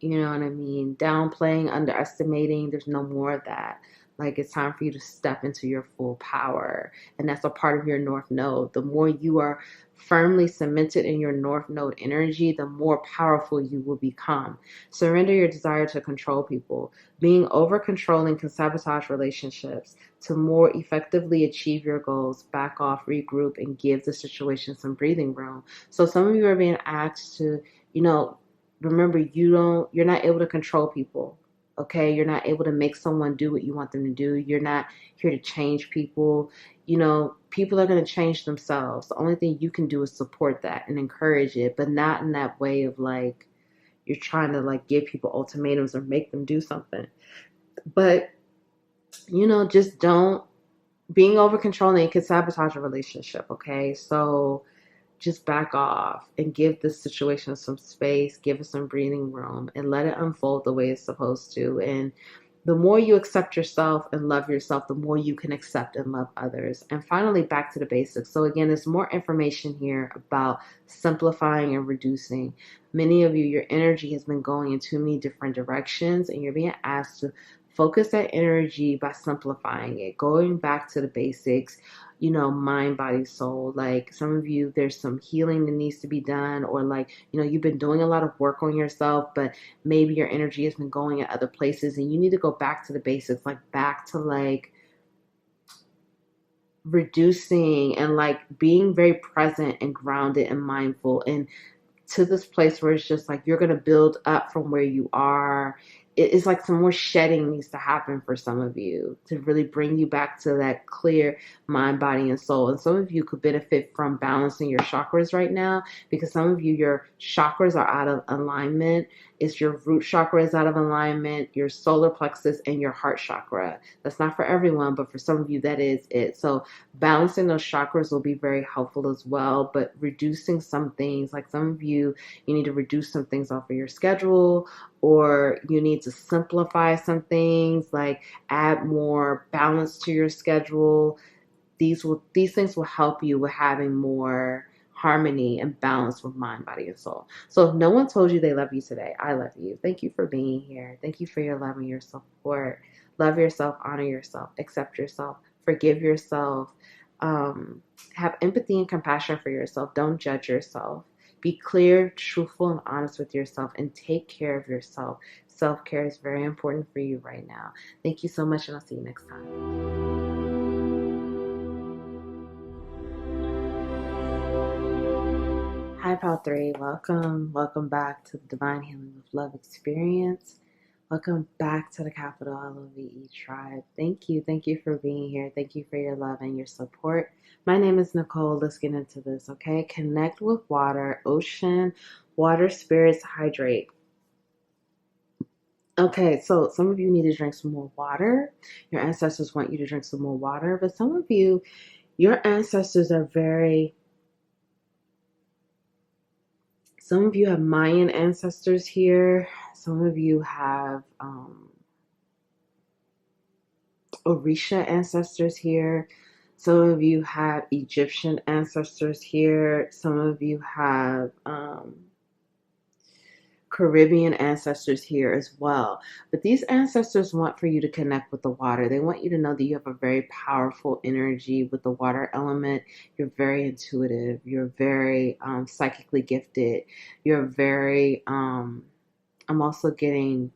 downplaying, underestimating. There's no more of that. Like, it's time for you to step into your full power. And that's a part of your North Node. The more you are firmly cemented in your North Node energy, the more powerful you will become. Surrender your desire to control people. Being over controlling can sabotage relationships. To more effectively achieve your goals, back off, regroup, and give the situation some breathing room. So some of you are being asked to, remember, you're not able to control people. Okay, you're not able to make someone do what you want them to do. You're not here to change people. People are going to change themselves. The only thing you can do is support that and encourage it, but not in that way of like, you're trying to like give people ultimatums or make them do something. But, just don't, being over controlling can sabotage a relationship. Okay, so just back off and give this situation some space, give it some breathing room, and let it unfold the way it's supposed to. And the more you accept yourself and love yourself, the more you can accept and love others. And finally, back to the basics. So again, there's more information here about simplifying and reducing. Many of you, your energy has been going in too many different directions, and you're being asked to focus that energy by simplifying it, going back to the basics, mind, body, soul. Like some of you, there's some healing that needs to be done, or like, you've been doing a lot of work on yourself, but maybe your energy has been going at other places and you need to go back to the basics, like back to like reducing and like being very present and grounded and mindful, and to this place where it's just like you're going to build up from where you are. It's like some more shedding needs to happen for some of you to really bring you back to that clear mind, body, and soul. And some of you could benefit from balancing your chakras right now, because some of you, your chakras are out of alignment. It's your root chakra is out of alignment, your solar plexus, and your heart chakra. That's not for everyone, but for some of you, that is it. So balancing those chakras will be very helpful as well, but reducing some things, like some of you need to reduce some things off of your schedule, or you need to simplify some things, like add more balance to your schedule. These things will help you with having more harmony and balance with mind, body, and soul. So if no one told you they love you today, I love you. Thank you for being here. Thank you for your love and your support. Love yourself, honor yourself, accept yourself, forgive yourself, have empathy and compassion for yourself. Don't judge yourself. Be clear, truthful, and honest with yourself, and take care of yourself. Self-care is very important for you right now. Thank you so much, and I'll see you next time. Hi, Pal 3. Welcome. Welcome back to the Divine Healing with Love experience. Welcome back to the Capital LOVE tribe. Thank you. Thank you for being here. Thank you for your love and your support. My name is Nicole. Let's get into this, okay? Connect with water, ocean, water spirits, hydrate. Okay, so some of you need to drink some more water. Your ancestors want you to drink some more water, but some of you, your ancestors are some of you have Mayan ancestors here. Some of you have Orisha ancestors here. Some of you have Egyptian ancestors here. Some of you have Caribbean ancestors here as well. But these ancestors want for you to connect with the water. They want you to know that you have a very powerful energy with the water element. You're very intuitive. You're very psychically gifted. You're very, I'm also getting,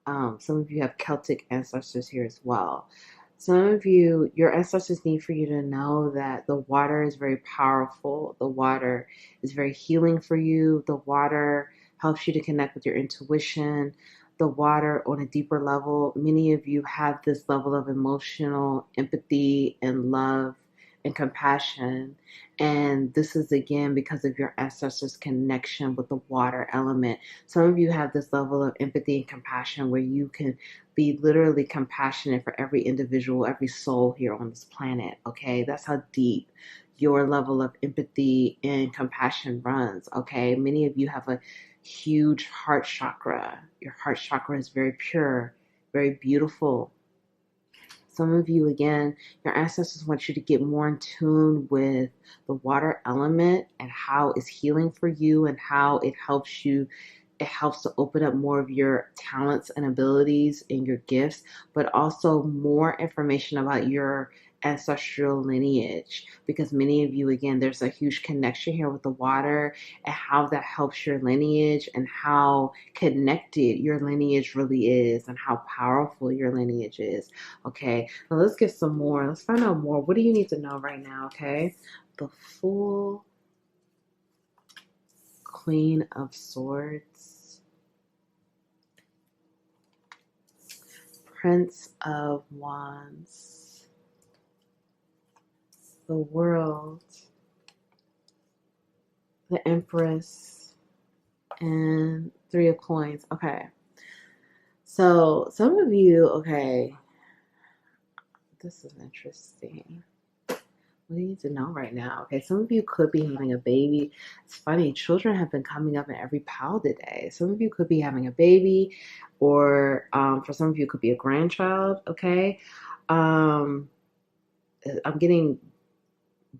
some of you have Celtic ancestors here as well. Some of you, your ancestors need for you to know that the water is very powerful. The water is very healing for you. The water helps you to connect with your intuition. The water on a deeper level, many of you have this level of emotional empathy and love and compassion. And this is again because of your ancestors' connection with the water element. Some of you have this level of empathy and compassion where you can be literally compassionate for every individual, every soul here on this planet. Okay, that's how deep your level of empathy and compassion runs. Okay, many of you have a huge heart chakra. Your heart chakra is very pure, very beautiful. Some of you, again, your ancestors want you to get more in tune with the water element and how it's healing for you and how it helps you. It helps to open up more of your talents and abilities and your gifts, but also more information about your ancestral lineage, because many of you, again, there's a huge connection here with the water and how that helps your lineage and how connected your lineage really is and how powerful your lineage is. Okay, now let's get some more. Let's find out more. What do you need to know right now? Okay, the full Queen of Swords, Prince of Wands, the World, the Empress, and Three of Coins. Okay, so some of you, okay, this is interesting. What do you need to know right now? Okay, some of you could be having a baby. It's funny, children have been coming up in every pile today. Some of you could be having a baby, or for some of you, it could be a grandchild. Okay, I'm getting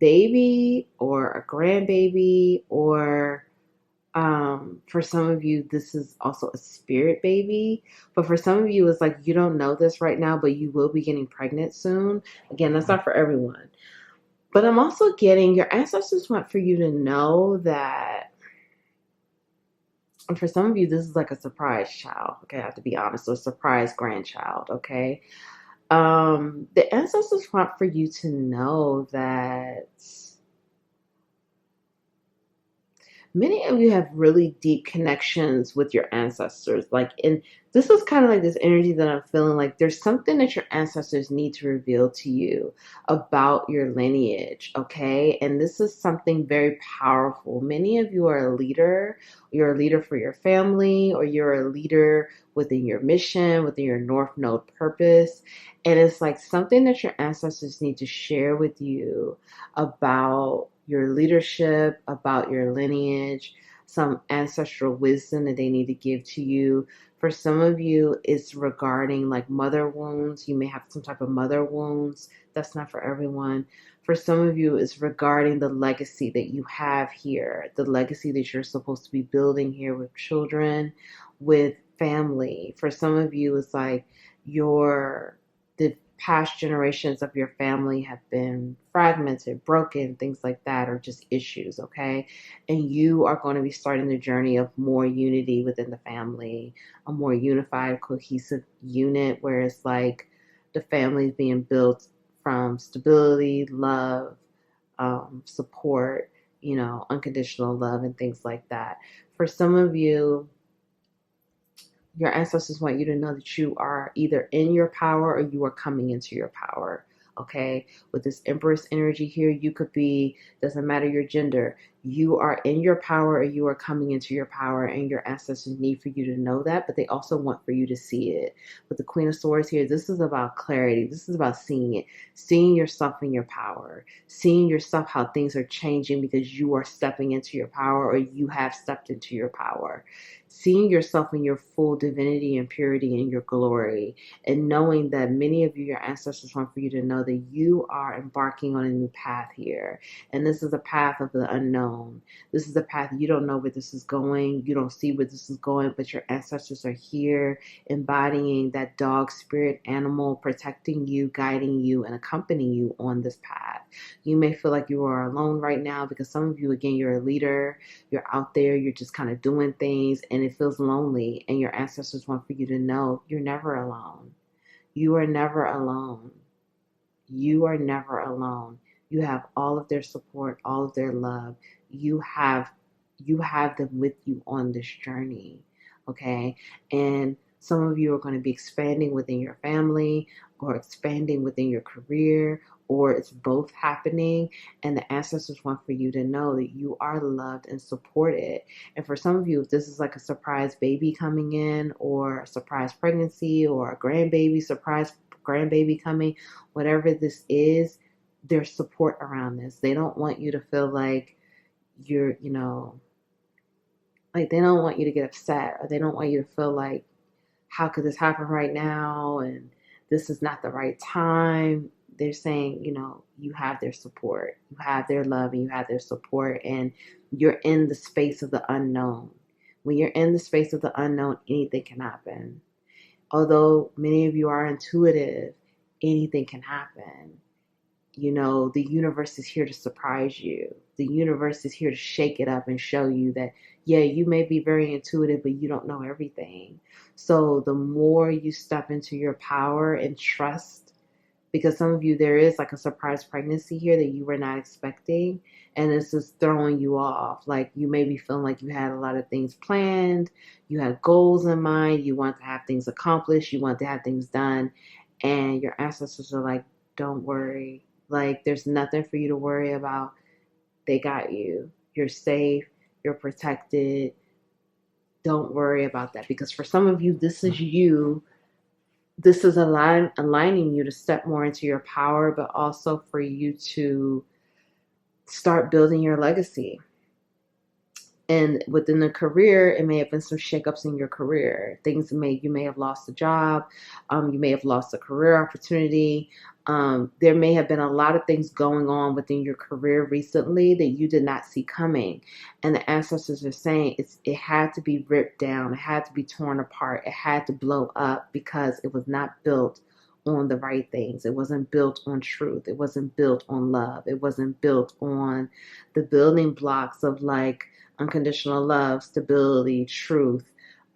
baby or a grandbaby, or for some of you, this is also a spirit baby. But for some of you, it's like you don't know this right now, but you will be getting pregnant soon. Again, that's not for everyone. But I'm also getting your ancestors want for you to know that, and for some of you, this is like a surprise child. Okay, I have to be honest, so a surprise grandchild. Okay, the ancestors want for you to know that many of you have really deep connections with your ancestors. Like, and this is kind of like this energy that I'm feeling like there's something that your ancestors need to reveal to you about your lineage, okay? And this is something very powerful. Many of you are a leader. You're a leader for your family, or you're a leader within your mission, within your North Node purpose. And it's like something that your ancestors need to share with you about your leadership, about your lineage, some ancestral wisdom that they need to give to you. For some of you, it's regarding like mother wounds. You may have some type of mother wounds. That's not for everyone. For some of you, it's regarding the legacy that you have here, the legacy that you're supposed to be building here with children, with family. For some of you, it's like the past generations of your family have been fragmented, broken, things like that, or just issues, okay? And you are going to be starting the journey of more unity within the family, a more unified, cohesive unit where it's like the family is being built from stability, love, support, unconditional love, and things like that. For some of you, your ancestors want you to know that you are either in your power or you are coming into your power. Okay, with this Empress energy here, you could be, doesn't matter your gender, you are in your power or you are coming into your power, and your ancestors need for you to know that, but they also want for you to see it. With the Queen of Swords here, this is about clarity. This is about seeing it, seeing yourself in your power, seeing yourself how things are changing because you are stepping into your power or you have stepped into your power. Seeing yourself in your full divinity and purity and your glory, and knowing that many of you, your ancestors want for you to know that you are embarking on a new path here. And this is a path of the unknown. This is a path you don't know where this is going. You don't see where this is going, but your ancestors are here embodying that dog spirit animal, protecting you, guiding you, and accompanying you on this path. You may feel like you are alone right now because some of you, again, you're a leader. You're out there, you're just kind of doing things, and it feels lonely. And your ancestors want for you to know you're never alone. You are never alone. You are never alone. You have all of their support, all of their love. You have them with you on this journey. Okay? And some of you are going to be expanding within your family or expanding within your career, or it's both happening. And the ancestors want for you to know that you are loved and supported. And for some of you, if this is like a surprise baby coming in, or a surprise pregnancy, or a surprise grandbaby coming, whatever this is, there's support around this. They don't want you to feel like you're, like they don't want you to get upset, or they don't want you to feel like, how could this happen right now? And this is not the right time. They're saying, you have their support, you have their love, and you have their support, and you're in the space of the unknown. When you're in the space of the unknown, anything can happen. Although many of you are intuitive, anything can happen. The universe is here to surprise you. The universe is here to shake it up and show you that, yeah, you may be very intuitive, but you don't know everything. So the more you step into your power and trust, because some of you, there is like a surprise pregnancy here that you were not expecting, and it's just throwing you off. Like, you may be feeling like you had a lot of things planned, you had goals in mind, you want to have things accomplished, you want to have things done, and your ancestors are like, don't worry. Like, there's nothing for you to worry about. They got you. You're safe. You're protected. Don't worry about that. Because for some of you, this is you. This is aligning you to step more into your power, but also for you to start building your legacy. And within the career, it may have been some shakeups in your career. You may have lost a job, you may have lost a career opportunity. There may have been a lot of things going on within your career recently that you did not see coming. And the ancestors are saying it had to be ripped down, it had to be torn apart, it had to blow up because it was not built on the right things. It wasn't built on truth. It wasn't built on love. It wasn't built on the building blocks of like unconditional love, stability, truth,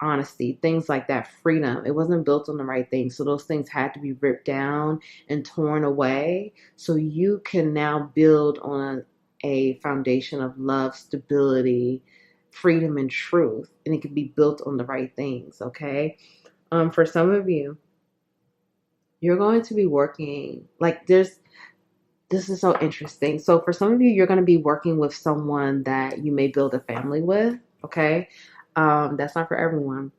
honesty, things like that, freedom. It wasn't built on the right things. So those things had to be ripped down and torn away so you can now build on a foundation of love, stability, freedom, and truth. And it can be built on the right things, okay? For some of you, you're going to be working, like this is so interesting. So for some of you, you're going to be working with someone that you may build a family with, okay? That's not for everyone.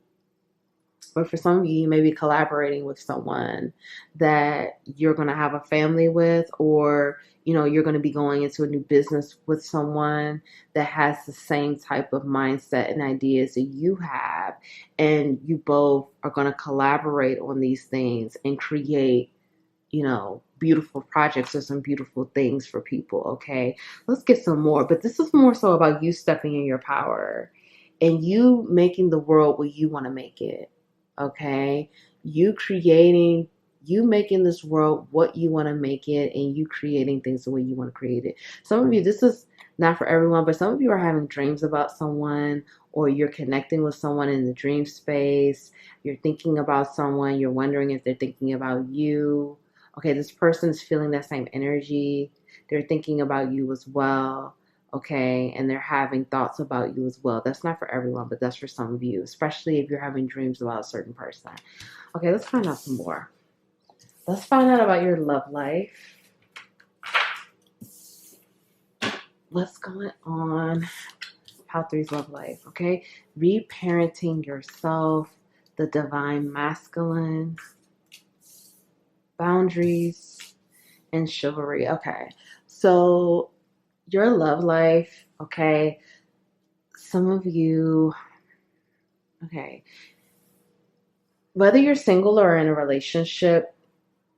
But for some of you, you may be collaborating with someone that you're going to have a family with, or, you're going to be going into a new business with someone that has the same type of mindset and ideas that you have. And you both are going to collaborate on these things and create beautiful projects or some beautiful things for people, okay? Let's get some more. But this is more so about you stepping in your power and you making the world what you want to make it, okay? You making this world what you want to make it, and you creating things the way you want to create it. Some of you, this is not for everyone, but some of you are having dreams about someone, or you're connecting with someone in the dream space. You're thinking about someone. You're wondering if they're thinking about you. Okay, this person's feeling that same energy. They're thinking about you as well. Okay, and they're having thoughts about you as well. That's not for everyone, but that's for some of you, especially if you're having dreams about a certain person. Okay, let's find out some more. Let's find out about your love life. What's going on? Pile 3's love life, okay? Reparenting yourself, the divine masculine, boundaries, and chivalry. Okay, so your love life, okay, some of you, okay, whether you're single or in a relationship,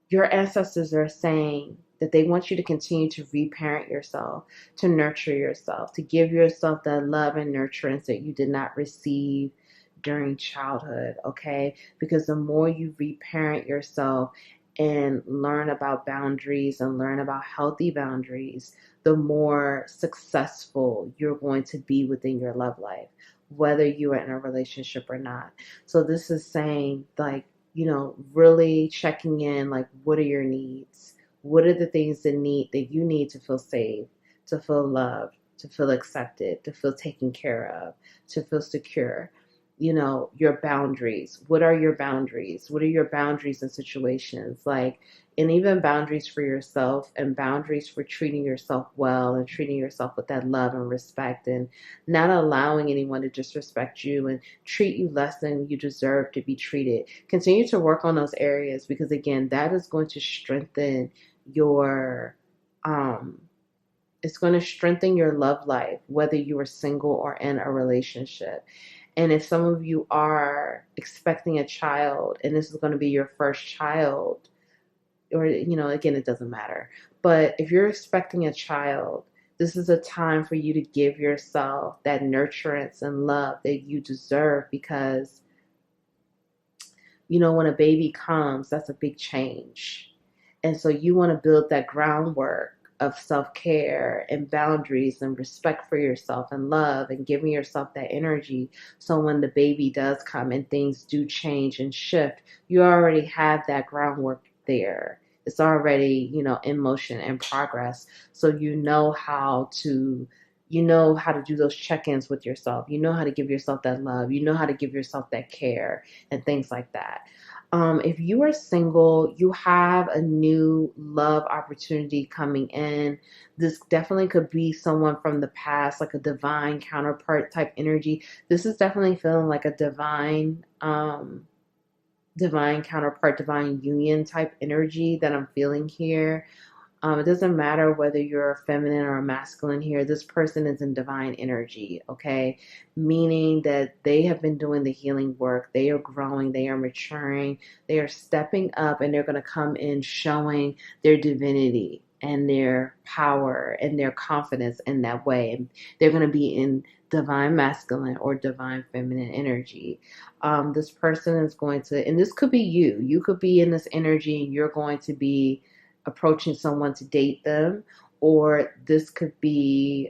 your ancestors are saying that they want you to continue to reparent yourself, to nurture yourself, to give yourself that love and nurturance that you did not receive during childhood, okay? Because the more you reparent yourself and learn about boundaries and learn about healthy boundaries, the more successful you're going to be within your love life, whether you are in a relationship or not. So this is saying, like, really checking in, like, what are your needs? What are the things that you need to feel safe, to feel loved, to feel accepted, to feel taken care of, to feel secure? Your boundaries. What are your boundaries? What are your boundaries in situations? Like, and even boundaries for yourself, and boundaries for treating yourself well and treating yourself with that love and respect, and not allowing anyone to disrespect you and treat you less than you deserve to be treated. Continue to work on those areas, because again, that is going to strengthen your it's going to strengthen your love life, whether you are single or in a relationship. And if some of you are expecting a child and this is going to be your first child, or, again, it doesn't matter. But if you're expecting a child, this is a time for you to give yourself that nurturance and love that you deserve, because, when a baby comes, that's a big change. And so you want to build that groundwork of self-care and boundaries and respect for yourself and love and giving yourself that energy. So when the baby does come and things do change and shift, you already have that groundwork there. It's already, in motion and progress. So you know how to do those check-ins with yourself. You know how to give yourself that love. You know how to give yourself that care and things like that. If you are single, you have a new love opportunity coming in. This definitely could be someone from the past, like a divine counterpart type energy. This is definitely feeling like a divine counterpart, divine union type energy that I'm feeling here. It doesn't matter whether you're a feminine or a masculine here. This person is in divine energy, okay? Meaning that they have been doing the healing work. They are growing. They are maturing. They are stepping up, and they're going to come in showing their divinity and their power and their confidence in that way. And they're going to be in divine masculine or divine feminine energy. This person is going to, and this could be you. You could be in this energy and you're going to be approaching someone to date them, or this could be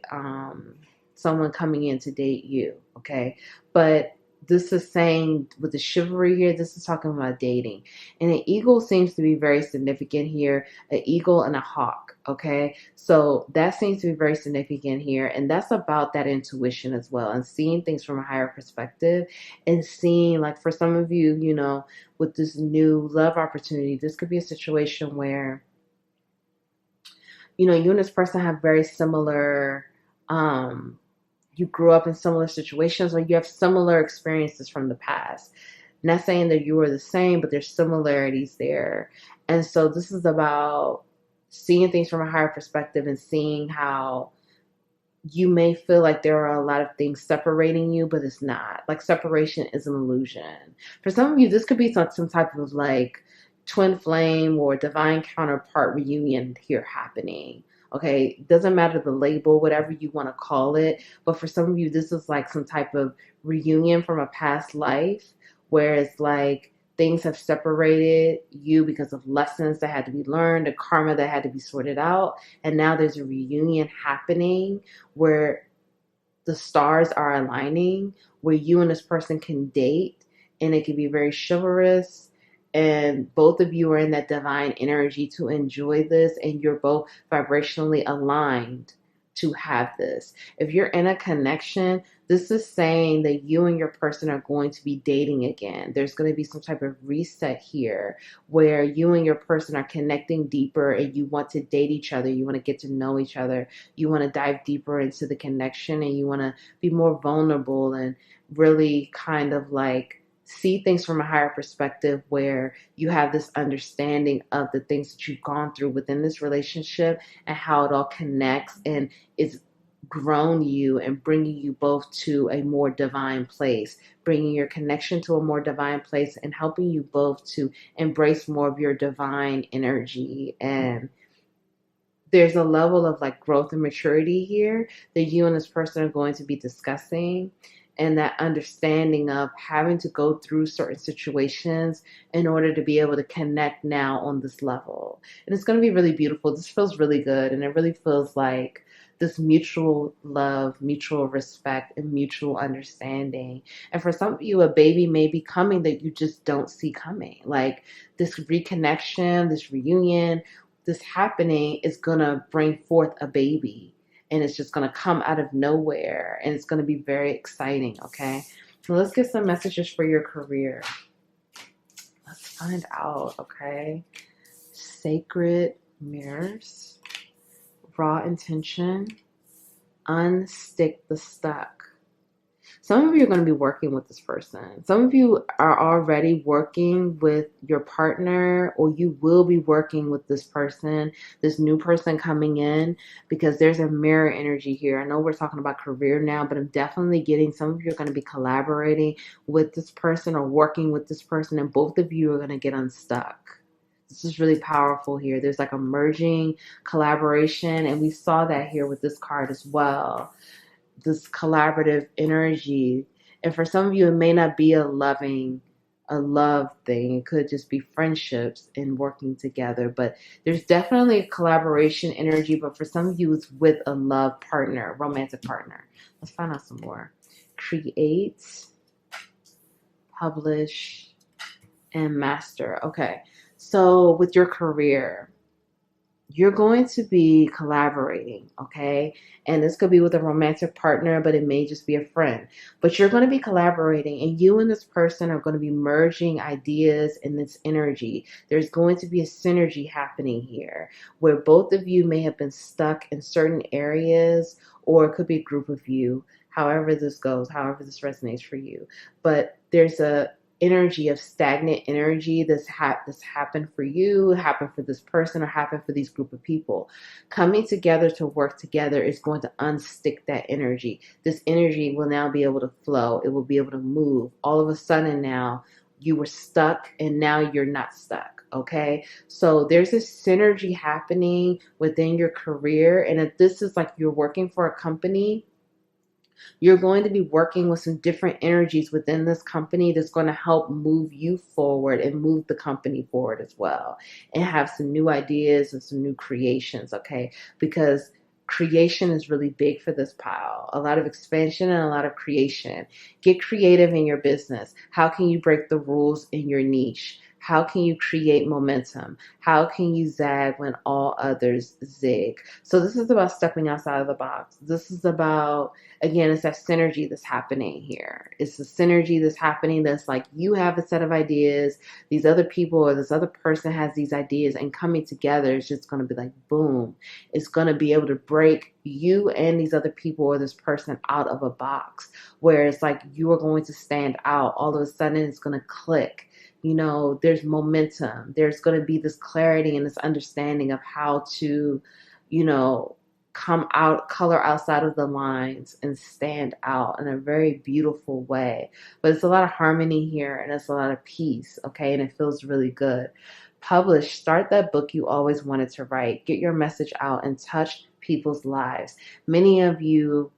someone coming in to date you, okay? But this is saying with the chivalry here, this is talking about dating. And an eagle seems to be very significant here, an eagle and a hawk, okay? So that seems to be very significant here. And that's about that intuition as well, and seeing things from a higher perspective, and seeing, like, for some of you, you know, with this new love opportunity, this could be a situation where, you know, you and this person have very similar, you grew up in similar situations, or you have similar experiences from the past. Not saying that you are the same, but there's similarities there. And so this is about seeing things from a higher perspective and seeing how you may feel like there are a lot of things separating you, but it's not. Like, separation is an illusion. For some of you, this could be some type of like twin flame or divine counterpart reunion here happening. Okay, doesn't matter the label, whatever you want to call it. But for some of you, this is like some type of reunion from a past life where it's like things have separated you because of lessons that had to be learned, a karma that had to be sorted out. And now there's a reunion happening where the stars are aligning, where you and this person can date, and it can be very chivalrous. And both of you are in that divine energy to enjoy this, and you're both vibrationally aligned to have this. If you're in a connection, this is saying that you and your person are going to be dating again. There's going to be some type of reset here where you and your person are connecting deeper, and you want to date each other. You want to get to know each other. You want to dive deeper into the connection, and you want to be more vulnerable and really kind of like see things from a higher perspective, where you have this understanding of the things that you've gone through within this relationship and how it all connects and is grown you and bringing you both to a more divine place, bringing your connection to a more divine place, and helping you both to embrace more of your divine energy. And there's a level of like growth and maturity here that you and this person are going to be discussing, and that understanding of having to go through certain situations in order to be able to connect now on this level. And it's going to be really beautiful. This feels really good, and it really feels like this mutual love, mutual respect, and mutual understanding. And for some of you, a baby may be coming that you just don't see coming. Like, this reconnection, this reunion, this happening is going to bring forth a baby, and it's just going to come out of nowhere, and it's going to be very exciting. Okay, so let's get some messages for your career. Let's find out. Okay, sacred mirrors, raw intention, unstick the stuck. Some of you are going to be working with this person. Some of you are already working with your partner, or you will be working with this person, this new person coming in, because there's a mirror energy here. I know we're talking about career now, but I'm definitely getting some of you are going to be collaborating with this person or working with this person, and both of you are going to get unstuck. This is really powerful here. There's like a merging collaboration, and we saw that here with this card as well. This collaborative energy. And for some of you, it may not be a love thing. It could just be friendships and working together. But there's definitely a collaboration energy. But for some of you, it's with a love partner, romantic partner. Let's find out some more. Create, publish, and master. Okay. So with your career, you're going to be collaborating, okay? And this could be with a romantic partner, but it may just be a friend. But you're going to be collaborating, and you and this person are going to be merging ideas in this energy. There's going to be a synergy happening here where both of you may have been stuck in certain areas, or it could be a group of you, however this goes, however this resonates for you. But there's a energy of stagnant energy that's happened for you, happened for this person, or happened for these group of people. Coming together to work together is going to unstick that energy. This energy will now be able to flow. It will be able to move. All of a sudden now you were stuck and now you're not stuck. Okay. So there's this synergy happening within your career. And if this is like you're working for a company, you're going to be working with some different energies within this company that's going to help move you forward and move the company forward as well, and have some new ideas and some new creations, okay? Because creation is really big for this pile. A lot of expansion and a lot of creation. Get creative in your business. How can you break the rules in your niche? How can you create momentum? How can you zag when all others zig? So this is about stepping outside of the box. This is about, again, it's that synergy that's happening here. It's the synergy that's happening that's like you have a set of ideas, these other people or this other person has these ideas, and coming together is just going to be like, boom. It's going to be able to break you and these other people or this person out of a box where it's like you are going to stand out. All of a sudden it's going to click. You know, there's momentum. There's going to be this clarity and this understanding of how to, you know, come out, color outside of the lines and stand out in a very beautiful way. But it's a lot of harmony here and it's a lot of peace, okay? And it feels really good. Publish, start that book you always wanted to write. Get your message out and touch people's lives. Many of you,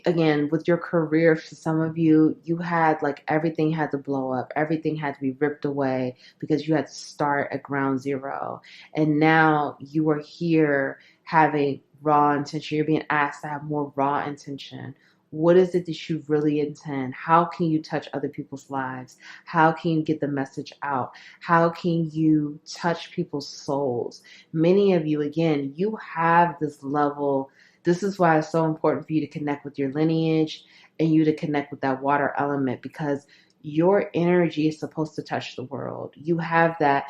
again, with your career, for some of you, you had like everything had to blow up, everything had to be ripped away because you had to start at ground zero. And now you are here having raw intention. You're being asked to have more raw intention. What is it that you really intend? How can you touch other people's lives? How can you get the message out? How can you touch people's souls? Many of you, again, you have this level. This is why it's so important for you to connect with your lineage and you to connect with that water element, because your energy is supposed to touch the world. You have that,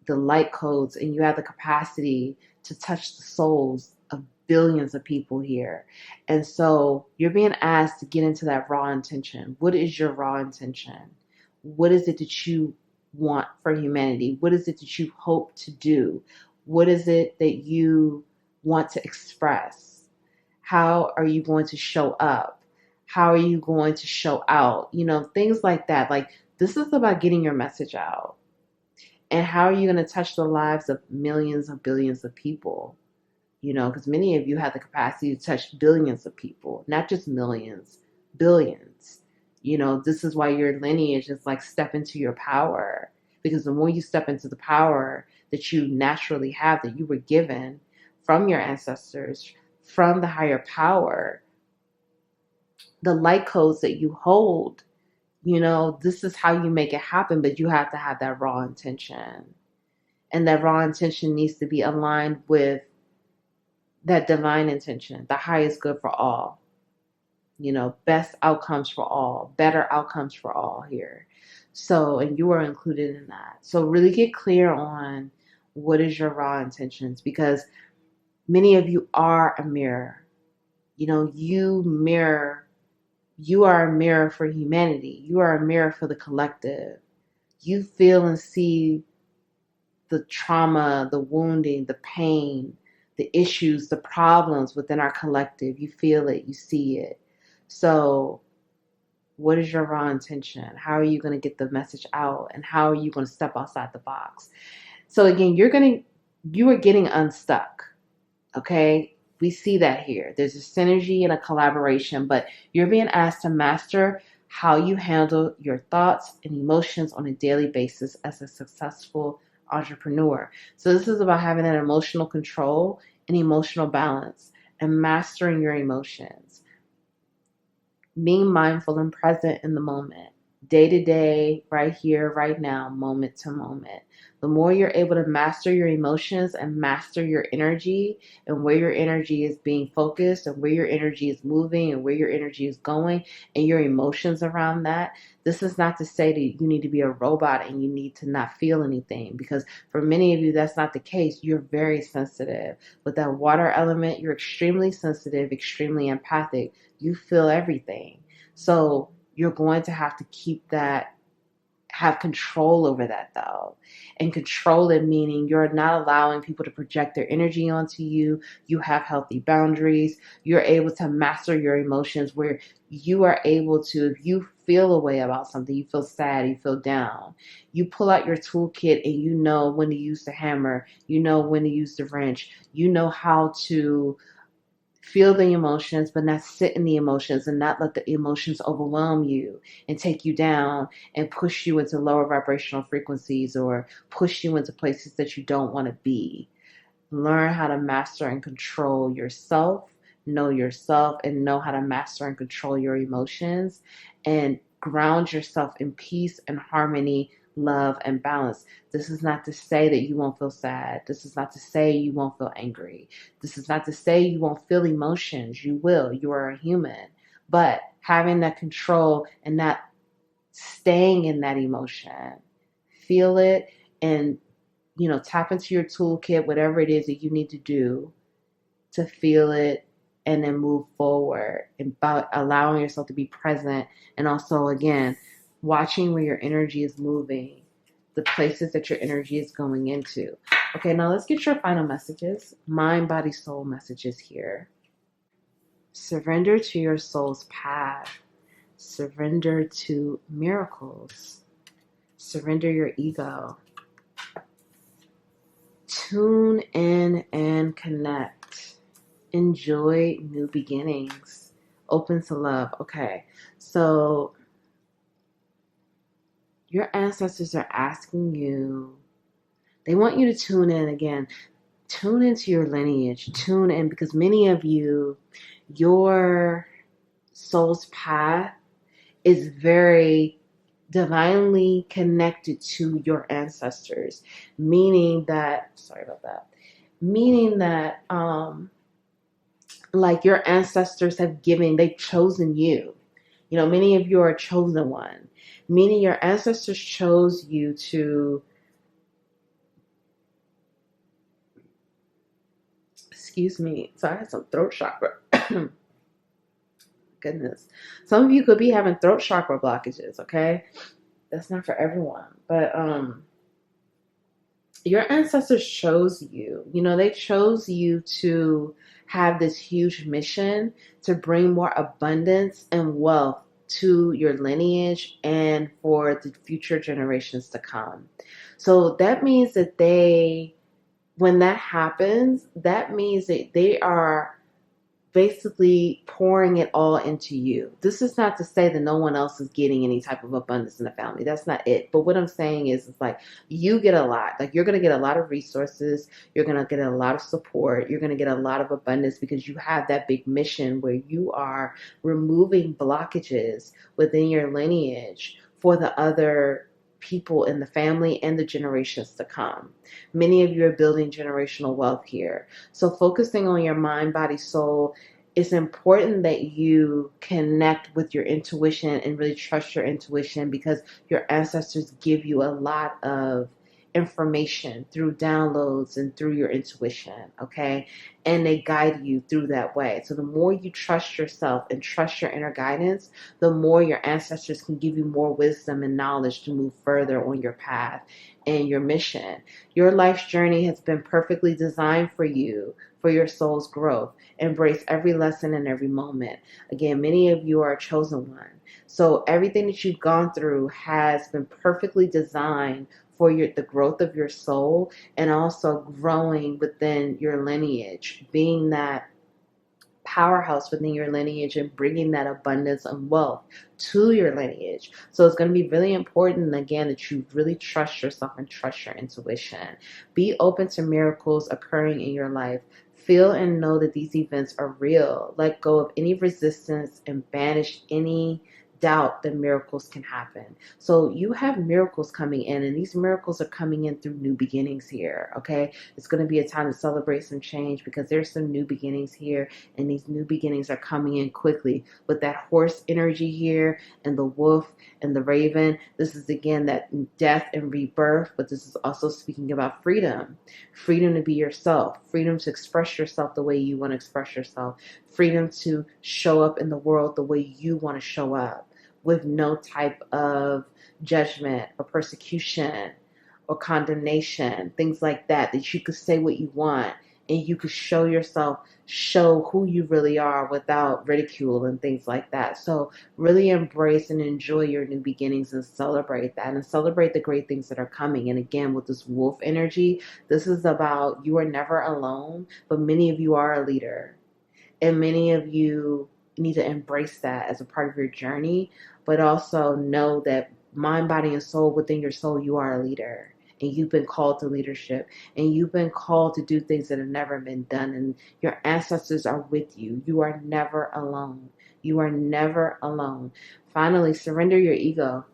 the light codes, and you have the capacity to touch the souls of billions of people here. And so you're being asked to get into that raw intention. What is your raw intention? What is it that you want for humanity? What is it that you hope to do? What is it that you want to express? How are you going to show up? How are you going to show out? You know, things like that. Like, this is about getting your message out. And how are you going to touch the lives of millions of billions of people? You know, because many of you have the capacity to touch billions of people, not just millions, billions. You know, this is why your lineage is like step into your power. Because the more you step into the power that you naturally have, that you were given from your ancestors, from the higher power, the light codes that you hold, you know, this is how you make it happen, but you have to have that raw intention. And that raw intention needs to be aligned with that divine intention, the highest good for all, you know, best outcomes for all, better outcomes for all here. So, and you are included in that. So really get clear on what is your raw intentions, because many of you are a mirror. You know, you are a mirror for humanity. You are a mirror for the collective. You feel and see the trauma, the wounding, the pain, the issues, the problems within our collective. You feel it, you see it. So what is your raw intention? How are you going to get the message out? And how are you going to step outside the box? So again, you are getting unstuck. Okay? We see that here. There's a synergy and a collaboration, but you're being asked to master how you handle your thoughts and emotions on a daily basis as a successful entrepreneur. So this is about having an emotional control and emotional balance and mastering your emotions. Being mindful and present in the moment, day to day, right here, right now, moment to moment. The more you're able to master your emotions and master your energy and where your energy is being focused and where your energy is moving and where your energy is going and your emotions around that, this is not to say that you need to be a robot and you need to not feel anything, because for many of you, that's not the case. You're very sensitive. With that water element, you're extremely sensitive, extremely empathic. You feel everything. So you're going to have to have control over that though. And control it meaning you're not allowing people to project their energy onto you. You have healthy boundaries. You're able to master your emotions where you are able to, if you feel a way about something, you feel sad, you feel down, you pull out your toolkit and you know when to use the hammer, you know when to use the wrench, you know how to feel the emotions, but not sit in the emotions and not let the emotions overwhelm you and take you down and push you into lower vibrational frequencies or push you into places that you don't want to be. Learn how to master and control yourself, and know how to master and control your emotions and ground yourself in peace and harmony, love, and balance. This is not to say that you won't feel sad. This is not to say you won't feel angry. This is not to say you won't feel emotions. You will. You are a human. But having that control and not staying in that emotion, feel it and tap into your toolkit, whatever it is that you need to do to feel it and then move forward, and about allowing yourself to be present. And also, again, watching where your energy is moving, the places that your energy is going into. Okay, now let's get your final messages. Mind, body, soul messages here. Surrender to your soul's path. Surrender to miracles. Surrender your ego. Tune in and connect. Enjoy new beginnings. Open to love. Okay, so your ancestors are asking you, they want you to tune in again. Tune into your lineage. Tune in because many of you, your soul's path is very divinely connected to your ancestors, meaning that like your ancestors they've chosen you. Many of you are a chosen one, meaning your ancestors chose you to, excuse me, so I had some throat chakra. Goodness. Some of you could be having throat chakra blockages, okay? That's not for everyone. But your ancestors chose you. They chose you to have this huge mission to bring more abundance and wealth to your lineage and for the future generations to come. So that means that when that happens, that means that they are basically pouring it all into you. This is not to say that no one else is getting any type of abundance in the family. That's not it. But what I'm saying is it's like you get a lot. Like you're going to get a lot of resources. You're going to get a lot of support. You're going to get a lot of abundance because you have that big mission where you are removing blockages within your lineage for the other people in the family and the generations to come. Many of you are building generational wealth here. So focusing on your mind, body, soul, it's important that you connect with your intuition and really trust your intuition because your ancestors give you a lot of information through downloads and through your intuition, okay? And they guide you through that way. So the more you trust yourself and trust your inner guidance, the more your ancestors can give you more wisdom and knowledge to move further on your path and your mission. Your life's journey has been perfectly designed for you, for your soul's growth. Embrace every lesson and every moment. Again, many of you are a chosen one. So everything that you've gone through has been perfectly designed for the growth of your soul and also growing within your lineage, being that powerhouse within your lineage and bringing that abundance and wealth to your lineage. So it's going to be really important, again, that you really trust yourself and trust your intuition. Be open to miracles occurring in your life. Feel and know that these events are real. Let go of any resistance and banish any doubt that miracles can happen. So you have miracles coming in, and these miracles are coming in through new beginnings here, okay? It's going to be a time to celebrate some change because there's some new beginnings here, and these new beginnings are coming in quickly with that horse energy here and the wolf and the raven. This is, again, that death and rebirth, but this is also speaking about freedom. Freedom to be yourself. Freedom to express yourself the way you want to express yourself. Freedom to show up in the world the way you want to show up. with no type of judgment or persecution or condemnation, things like that, that you could say what you want and you could show yourself, show who you really are without ridicule and things like that. So really embrace and enjoy your new beginnings and celebrate that and celebrate the great things that are coming. And again, with this wolf energy, this is about you are never alone, but many of you are a leader. And many of you need to embrace that as a part of your journey, but also know that mind, body, and soul, within your soul, you are a leader. And you've been called to leadership. And you've been called to do things that have never been done. And your ancestors are with you. You are never alone. You are never alone. Finally, surrender your ego.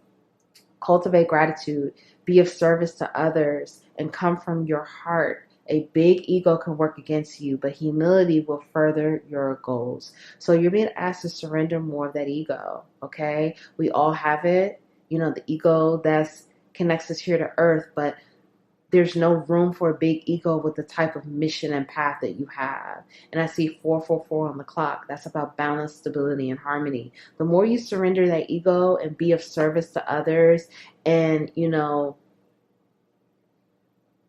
Cultivate gratitude, be of service to others, and come from your heart. A big ego can work against you, but humility will further your goals. So you're being asked to surrender more of that ego, okay? We all have it. You know, the ego that's connects us here to earth, but there's no room for a big ego with the type of mission and path that you have. And I see 444 on the clock. That's about balance, stability, and harmony. The more you surrender that ego and be of service to others and, you know,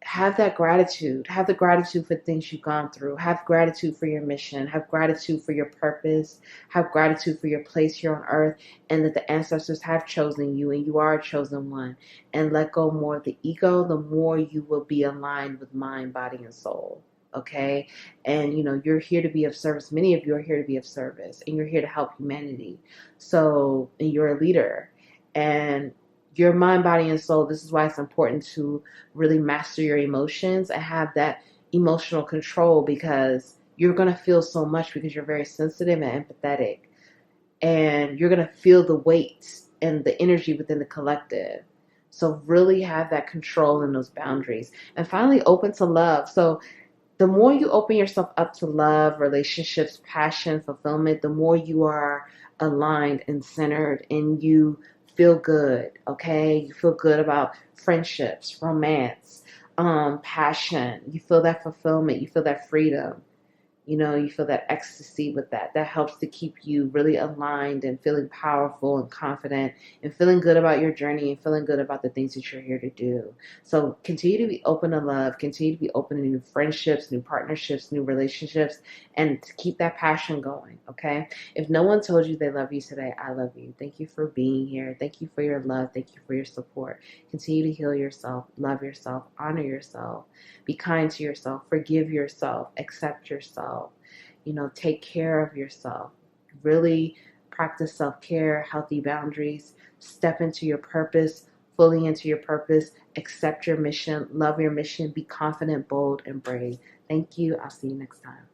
have that gratitude. Have the gratitude for things you've gone through. Have gratitude for your mission. Have gratitude for your purpose. Have gratitude for your place here on earth and that the ancestors have chosen you and you are a chosen one. And let go more of the ego, the more you will be aligned with mind, body, and soul. Okay? And, you know, you're here to be of service. Many of you are here to be of service and you're here to help humanity. So, and you're a leader. And your mind, body, and soul, this is why it's important to really master your emotions and have that emotional control because you're going to feel so much because you're very sensitive and empathetic. And you're going to feel the weight and the energy within the collective. So really have that control and those boundaries. And finally, open to love. So the more you open yourself up to love, relationships, passion, fulfillment, the more you are aligned and centered and you feel good, okay? You feel good about friendships, romance, passion. You feel that fulfillment. You feel that freedom. You know, you feel that ecstasy with that. That helps to keep you really aligned and feeling powerful and confident and feeling good about your journey and feeling good about the things that you're here to do. So continue to be open to love, continue to be open to new friendships, new partnerships, new relationships, and to keep that passion going, okay? If no one told you they love you today, I love you. Thank you for being here. Thank you for your love. Thank you for your support. Continue to heal yourself, love yourself, honor yourself. Be kind to yourself, forgive yourself, accept yourself, you know, take care of yourself. Really practice self-care, healthy boundaries, step into your purpose, fully into your purpose, accept your mission, love your mission, be confident, bold, and brave. Thank you. I'll see you next time.